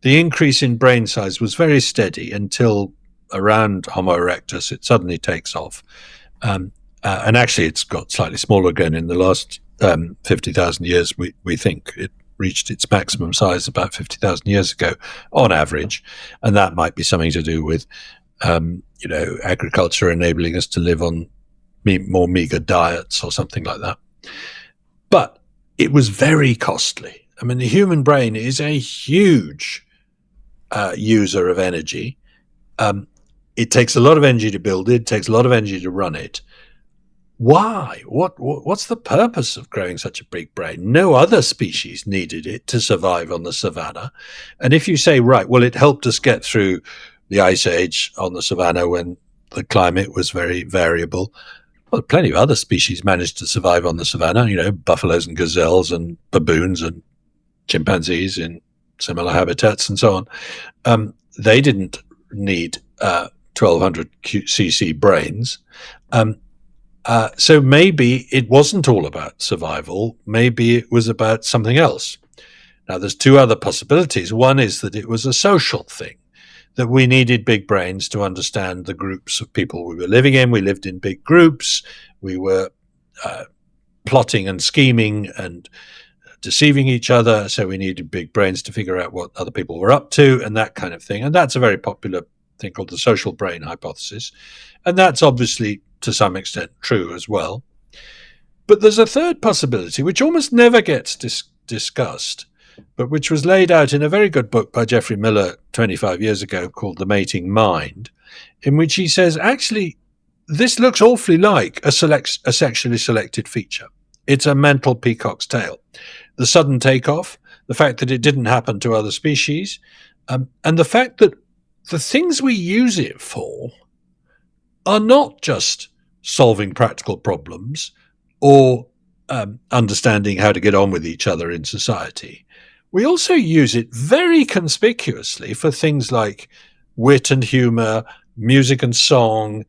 The increase in brain size was very steady until around Homo erectus. It suddenly takes off. And actually, it's got slightly smaller again in the last 50,000 years. We think it reached its maximum size about 50,000 years ago, on average. And that might be something to do with, agriculture enabling us to live on more meager diets or something like that. But it was very costly. I mean, the human brain is a huge user of energy. It takes a lot of energy to build it, takes a lot of energy to run it. Why? What's the purpose of growing such a big brain? No other species needed it to survive on the savannah. And if you say, right, well, it helped us get through the ice age on the savannah when the climate was very variable. Well, plenty of other species managed to survive on the savannah, buffaloes and gazelles and baboons and chimpanzees in similar habitats and so on. They didn't need 1200 cc brains. So maybe it wasn't all about survival. Maybe it was about something else. Now, there's two other possibilities. One is that it was a social thing, that we needed big brains to understand the groups of people we were living in. We lived in big groups. We were plotting and scheming and deceiving each other. So we needed big brains to figure out what other people were up to and that kind of thing. And that's a very popular thing called the social brain hypothesis. And that's obviously to some extent true as well. But there's a third possibility, which almost never gets discussed, but which was laid out in a very good book by Geoffrey Miller 25 years ago called The Mating Mind, in which he says, actually, this looks awfully like a sexually selected feature. It's a mental peacock's tail. The sudden takeoff, the fact that it didn't happen to other species, and the fact that the things we use it for are not just solving practical problems or understanding how to get on with each other in society. We also use it very conspicuously for things like wit and humor, music and song,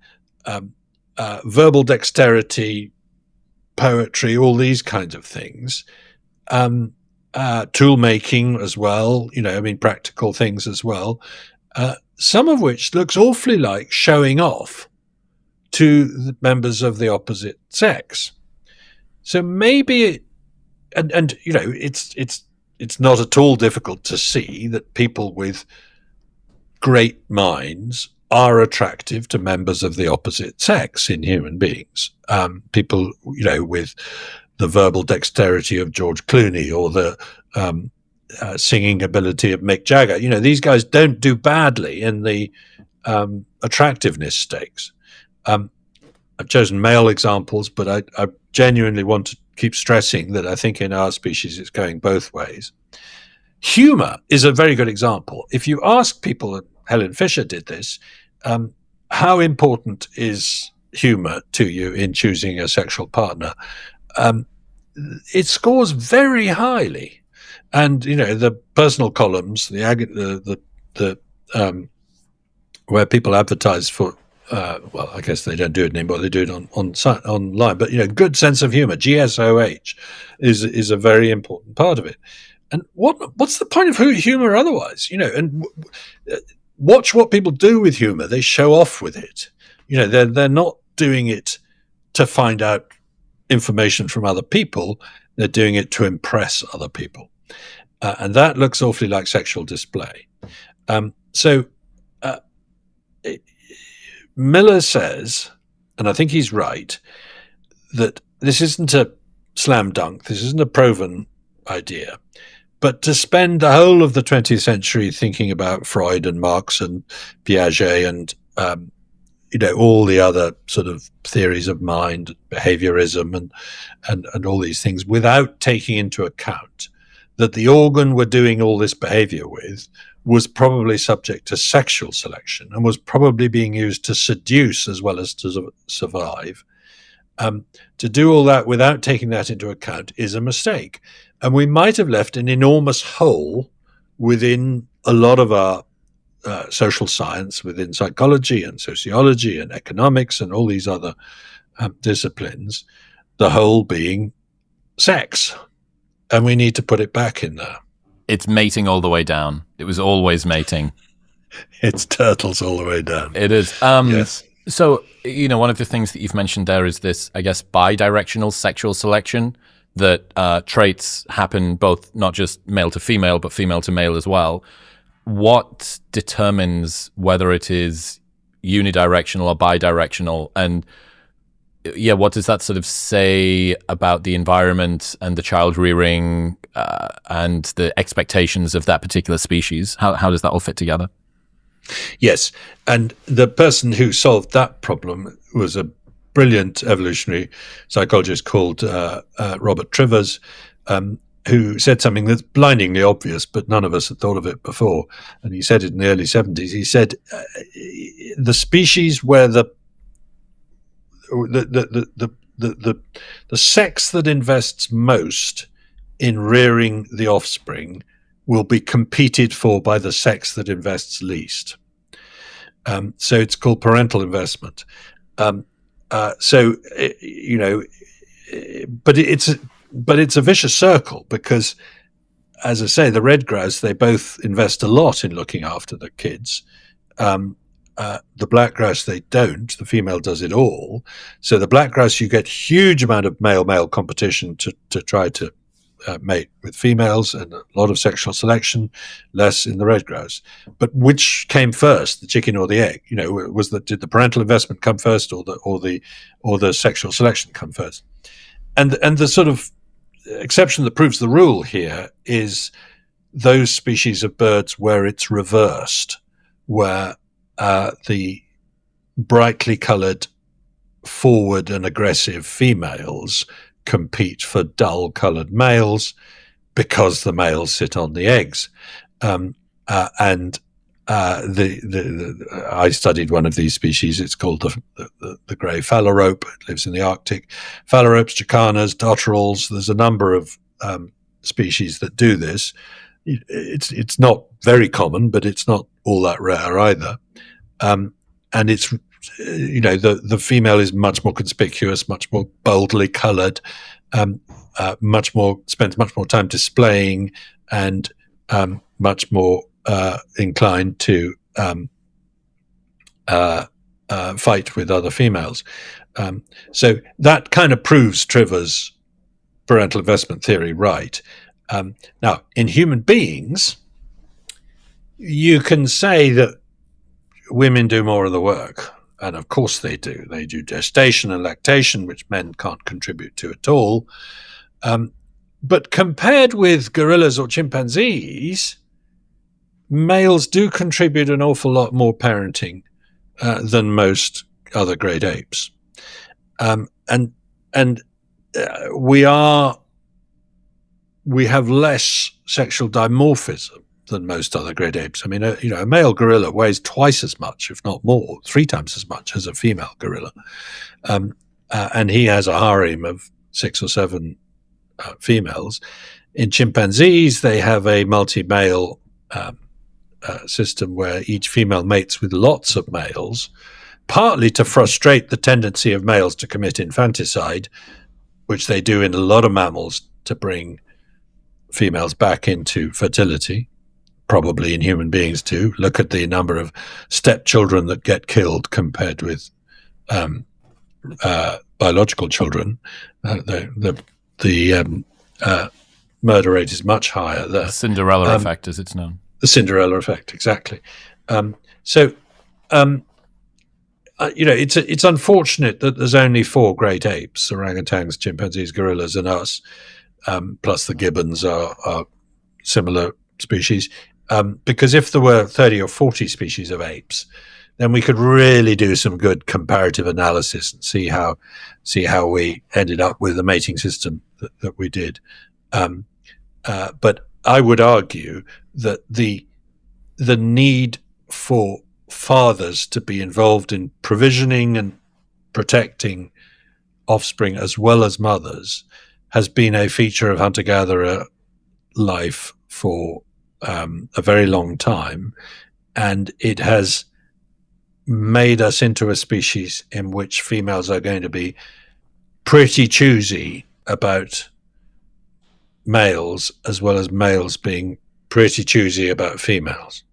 verbal dexterity, poetry, all these kinds of things. Tool making as well, practical things as well. Some of which looks awfully like showing off to the members of the opposite sex. So maybe, it's not at all difficult to see that people with great minds are attractive to members of the opposite sex in human beings. People, with the verbal dexterity of George Clooney or the singing ability of Mick Jagger. These guys don't do badly in the attractiveness stakes. I've chosen male examples, but I genuinely want to keep stressing that I think in our species it's going both ways. Humor is a very good example. If you ask people, and Helen Fisher did this, how important is humor to you in choosing a sexual partner? It scores very highly. And, the personal columns, where people advertise for, well, I guess they don't do it anymore. They do it online. But good sense of humor, GSOH, is a very important part of it. And what's the point of humor otherwise? And watch what people do with humor. They show off with it. They're not doing it to find out information from other people. They're doing it to impress other people. And that looks awfully like sexual display. Miller says, and I think he's right, that this isn't a slam dunk, this isn't a proven idea, but to spend the whole of the 20th century thinking about Freud and Marx and Piaget and all the other sort of theories of mind, behaviorism and all these things, without taking into account that the organ we're doing all this behavior with was probably subject to sexual selection and was probably being used to seduce as well as to survive. To do all that without taking that into account is a mistake. And we might have left an enormous hole within a lot of our social science, within psychology and sociology and economics and all these other disciplines, the whole being sex. And we need to put it back in there. It's mating all the way down. It was always mating. It's turtles all the way down. It is. Yes. So, one of the things that you've mentioned there is this, I guess, bi-directional sexual selection, that traits happen both not just male to female, but female to male as well. What determines whether it is unidirectional or bidirectional? And yeah, what does that sort of say about the environment and the child rearing and the expectations of that particular species? How does that all fit together? Yes, and the person who solved that problem was a brilliant evolutionary psychologist called Robert Trivers, who said something that's blindingly obvious, but none of us had thought of it before. And he said it in the early 70s. He said the species where the sex that invests most in rearing the offspring will be competed for by the sex that invests least. So it's called parental investment. So you know, but it's a vicious circle because, as I say, the red grouse, they both invest a lot in looking after the kids. The black grouse, they don't. The female does it all. So the black grouse, you get huge amount of male-male competition to try to mate with females, and a lot of sexual selection, less in the red grouse. But which came first, the chicken or the egg? You know, did the parental investment come first, or the sexual selection come first? And the sort of exception that proves the rule here is those species of birds where it's reversed, where the brightly coloured, forward and aggressive females compete for dull coloured males because the males sit on the eggs. I studied one of these species. It's called the grey phalarope. It lives in the Arctic. Phalaropes, jacanas, dotterels. There's a number of species that do this. It's not very common, but it's not all that rare either. And it's, you know, the female is much more conspicuous, much more boldly coloured, spends much more time displaying, and much more inclined to fight with other females. So that kind of proves Trivers' parental investment theory right. Now, in human beings, you can say that women do more of the work, and of course they do. They do gestation and lactation, which men can't contribute to at all. But compared with gorillas or chimpanzees, males do contribute an awful lot more parenting than most other great apes. We have less sexual dimorphism than most other great apes. I mean, a male gorilla weighs twice as much, if not more, 3 times as much as a female gorilla. And he has a harem of 6 or 7 females. In chimpanzees, they have a multi-male system where each female mates with lots of males, partly to frustrate the tendency of males to commit infanticide, which they do in a lot of mammals to bring females back into fertility, probably in human beings too. Look at the number of stepchildren that get killed compared with biological children. The murder rate is much higher there. The Cinderella effect, as it's known. The Cinderella effect, exactly. It's unfortunate that there's only 4 great apes: orangutans, chimpanzees, gorillas, and us. Plus the gibbons are similar species. Because if there were 30 or 40 species of apes, then we could really do some good comparative analysis and see how we ended up with the mating system that we did. But I would argue that the need for fathers to be involved in provisioning and protecting offspring as well as mothers has been a feature of hunter-gatherer life for a very long time, and it has made us into a species in which females are going to be pretty choosy about males, as well as males being pretty choosy about females.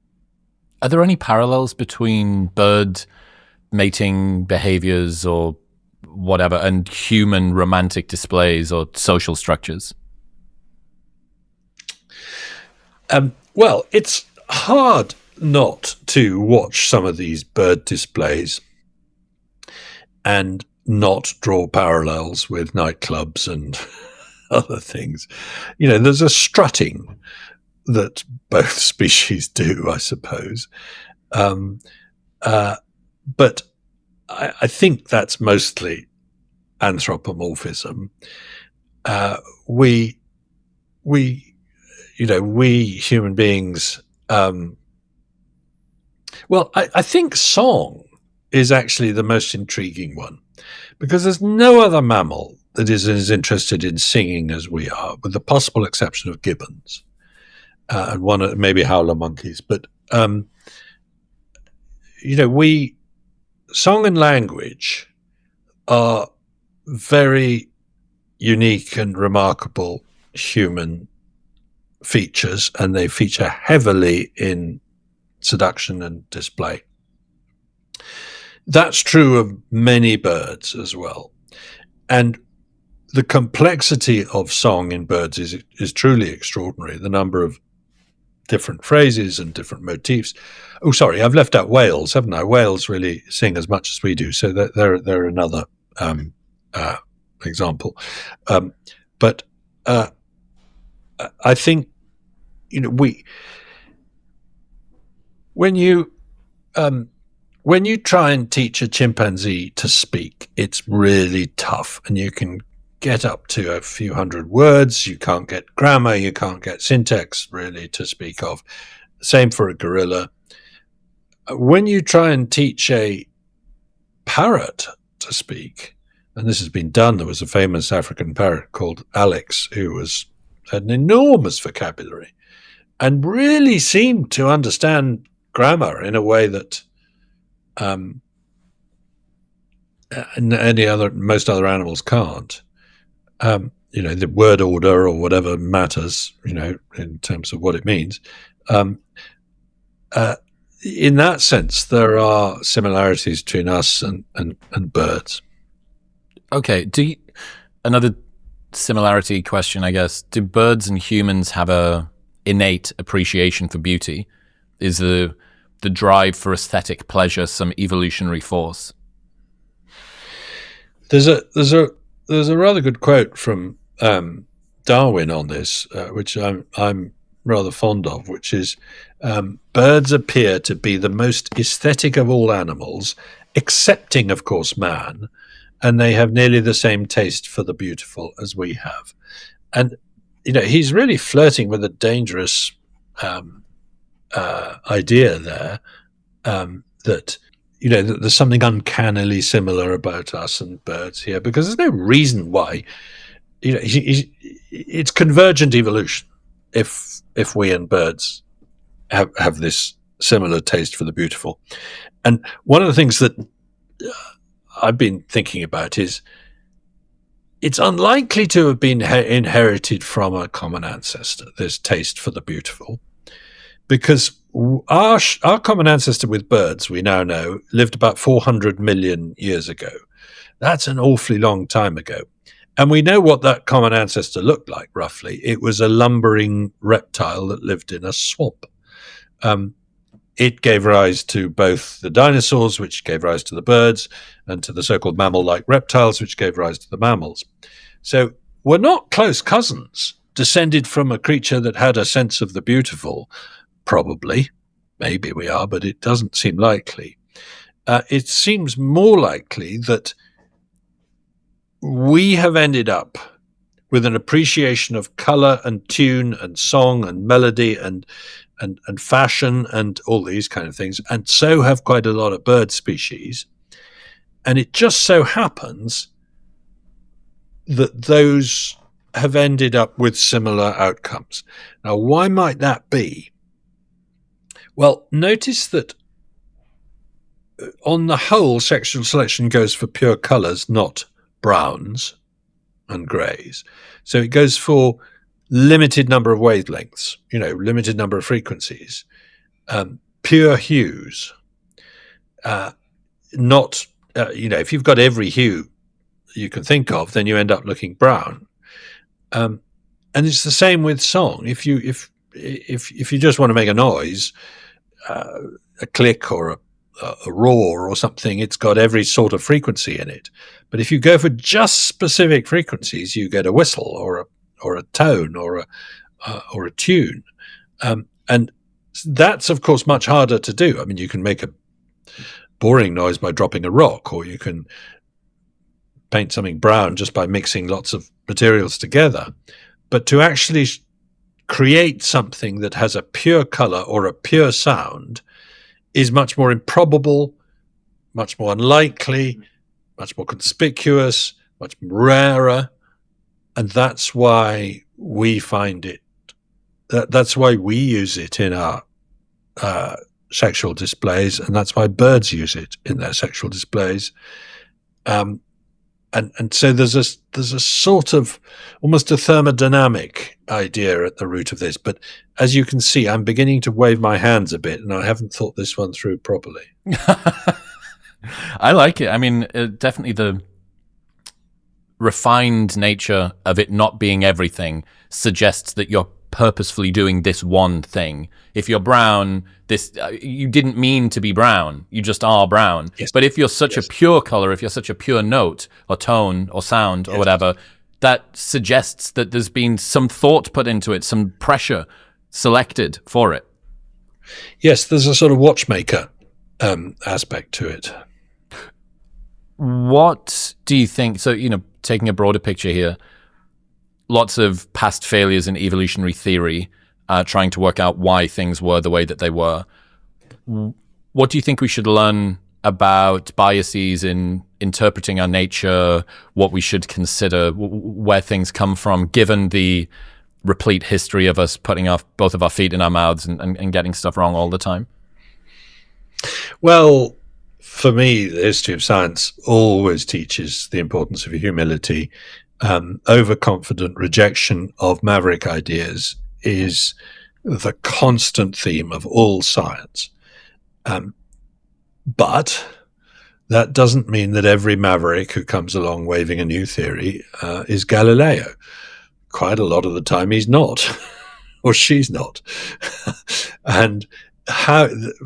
Are there any parallels between bird mating behaviors or whatever and human romantic displays or social structures? Well, it's hard not to watch some of these bird displays and not draw parallels with nightclubs and other things. There's a strutting that both species do, I suppose. But I think that's mostly anthropomorphism. We human beings. I think song is actually the most intriguing one, because there's no other mammal that is as interested in singing as we are, with the possible exception of gibbons and one maybe howler monkeys. But song and language are very unique and remarkable human features, and they feature heavily in seduction and display. That's true of many birds as well. And the complexity of song in birds is truly extraordinary. The number of different phrases and different motifs. Oh, sorry, I've left out whales, haven't I? Whales really sing as much as we do, so they're another example. But I think when you try and teach a chimpanzee to speak, it's really tough, and you can get up to a few hundred words. You can't get grammar, you can't get syntax really to speak of. Same for a gorilla. When you try and teach a parrot to speak, and this has been done, there was a famous African parrot called Alex who had an enormous vocabulary and really seemed to understand grammar in a way that most other animals can't. The word order or whatever matters, in terms of what it means. In that sense, there are similarities between us and birds. Okay. Another similarity question, I guess. Do birds and humans have a innate appreciation for beauty? Is the drive for aesthetic pleasure some evolutionary force? There's a rather good quote from Darwin on this, which I'm rather fond of, which is, birds appear to be the most aesthetic of all animals, excepting, of course, man, and they have nearly the same taste for the beautiful as we have. And, he's really flirting with a dangerous idea there, that there's something uncannily similar about us and birds here, because there's no reason why. It's convergent evolution if we and birds have this similar taste for the beautiful. And one of the things that I've been thinking about is it's unlikely to have been inherited from a common ancestor, this taste for the beautiful, because our common ancestor with birds, we now know, lived about 400 million years ago. That's an awfully long time ago. And we know what that common ancestor looked like, roughly. It was a lumbering reptile that lived in a swamp. It gave rise to both the dinosaurs, which gave rise to the birds, and to the so-called mammal-like reptiles, which gave rise to the mammals. So we're not close cousins, descended from a creature that had a sense of the beautiful. Probably. Maybe we are, but it doesn't seem likely. It seems more likely that we have ended up with an appreciation of color and tune and song and melody and fashion and all these kind of things, and so have quite a lot of bird species. And it just so happens that those have ended up with similar outcomes. Now, why might that be? Well, notice that on the whole, sexual selection goes for pure colours, not browns and greys. So it goes for limited number of wavelengths, limited number of frequencies, pure hues. Not, if you've got every hue you can think of, then you end up looking brown. And it's the same with song. If you just want to make a noise, a click or a roar or something, it's got every sort of frequency in it. But if you go for just specific frequencies, you get a whistle or a tone or a tune, and that's of course much harder to do. I mean, you can make a boring noise by dropping a rock, or you can paint something brown just by mixing lots of materials together. But to actually create something that has a pure color or a pure sound is much more improbable, much more unlikely, much more conspicuous, much rarer. And that's why we find it, that's why we use it in our sexual displays, and that's why birds use it in their sexual displays. And so there's a sort of almost a thermodynamic idea at the root of this. But as you can see, I'm beginning to wave my hands a bit, and I haven't thought this one through properly. I like it. I mean, definitely the refined nature of it not being everything suggests that you're purposefully doing this one thing. If you're brown, this you didn't mean to be brown, you just are brown. Yes. But if you're such a pure color, if you're such a pure note or tone or sound or whatever, that suggests that there's been some thought put into it, some pressure selected for it. Yes, there's a sort of watchmaker aspect to it. What do you think? So, taking a broader picture here, lots of past failures in evolutionary theory, trying to work out why things were the way that they were. What do you think we should learn about biases in interpreting our nature, what we should consider, where things come from, given the replete history of us putting both of our feet in our mouths and getting stuff wrong all the time? Well, for me, the history of science always teaches the importance of humility. Overconfident rejection of maverick ideas is the constant theme of all science. But that doesn't mean that every maverick who comes along waving a new theory is Galileo. Quite a lot of the time he's not, or she's not. And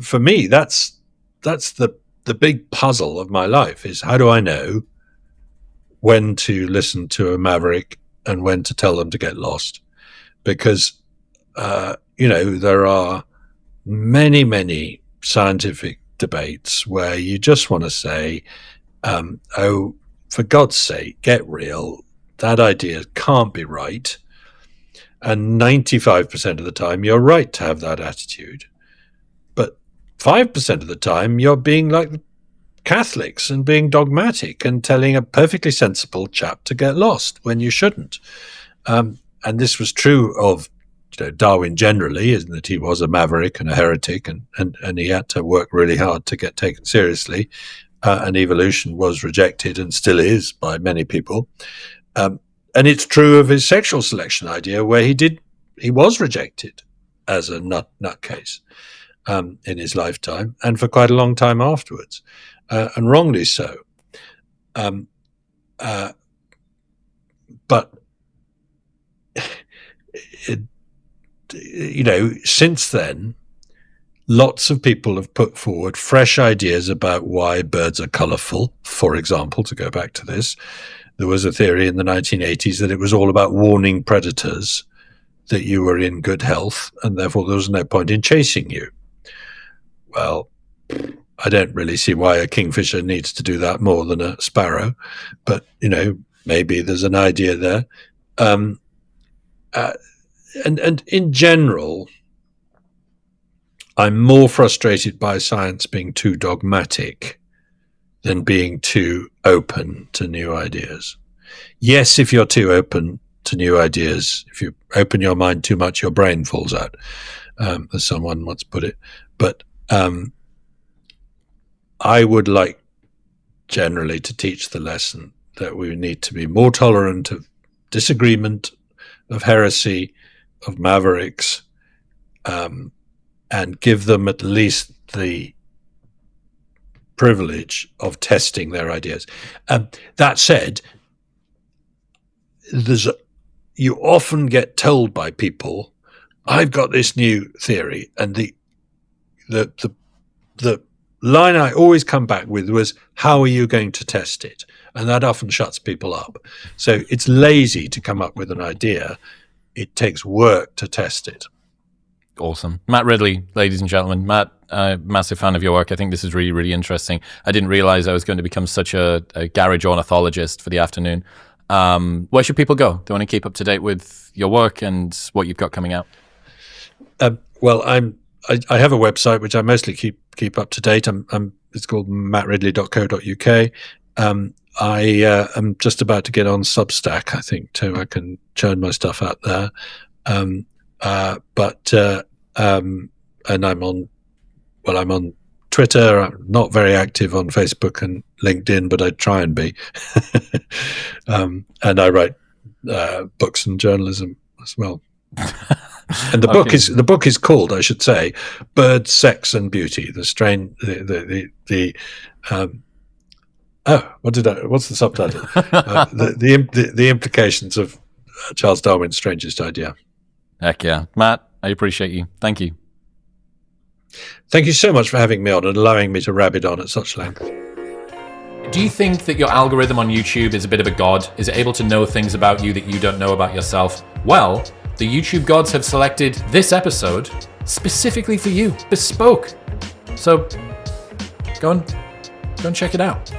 for me, that's the big puzzle of my life, is how do I know when to listen to a maverick and when to tell them to get lost? Because, there are many, many scientific debates where you just want to say, oh, for God's sake, get real. That idea can't be right. And 95% of the time, you're right to have that attitude. But 5% of the time, you're being like Catholics and being dogmatic and telling a perfectly sensible chap to get lost when you shouldn't. And this was true of Darwin generally, isn't it? He was a maverick and a heretic, and he had to work really hard to get taken seriously. And evolution was rejected and still is by many people. And it's true of his sexual selection idea, where he was rejected as a nutcase in his lifetime, and for quite a long time afterwards, and wrongly so. But since then, lots of people have put forward fresh ideas about why birds are colourful. For example, to go back to this, there was a theory in the 1980s that it was all about warning predators that you were in good health, and therefore there was no point in chasing you. Well, I don't really see why a kingfisher needs to do that more than a sparrow, but, maybe there's an idea there. And in general, I'm more frustrated by science being too dogmatic than being too open to new ideas. Yes, if you're too open to new ideas, if you open your mind too much, your brain falls out, as someone once put it. But I would like generally to teach the lesson that we need to be more tolerant of disagreement, of heresy, of mavericks, and give them at least the privilege of testing their ideas. That said, you often get told by people, "I've got this new theory," and the line I always come back with was, how are you going to test it? And that often shuts people up. So it's lazy to come up with an idea. It takes work to test it. Awesome. Matt Ridley, ladies and gentlemen. Matt, massive fan of your work. I think this is really, really interesting. I didn't realize I was going to become such a garage ornithologist for the afternoon. Where should people go? They want to keep up to date with your work and what you've got coming out. Well, I have a website which I mostly keep up to date. It's called mattridley.co.uk. I am just about to get on Substack, I think, too. I can churn my stuff out there. And I'm on Twitter. I'm not very active on Facebook and LinkedIn, but I try and be. And I write books and journalism as well. And the book is called, I should say, Bird, Sex and Beauty. What's the subtitle? The implications of Charles Darwin's strangest idea. Heck yeah. Matt, I appreciate you. Thank you. Thank you so much for having me on and allowing me to rabbit on at such length. Do you think that your algorithm on YouTube is a bit of a god? Is it able to know things about you that you don't know about yourself? Well, the YouTube gods have selected this episode specifically for you, bespoke. So go and check it out.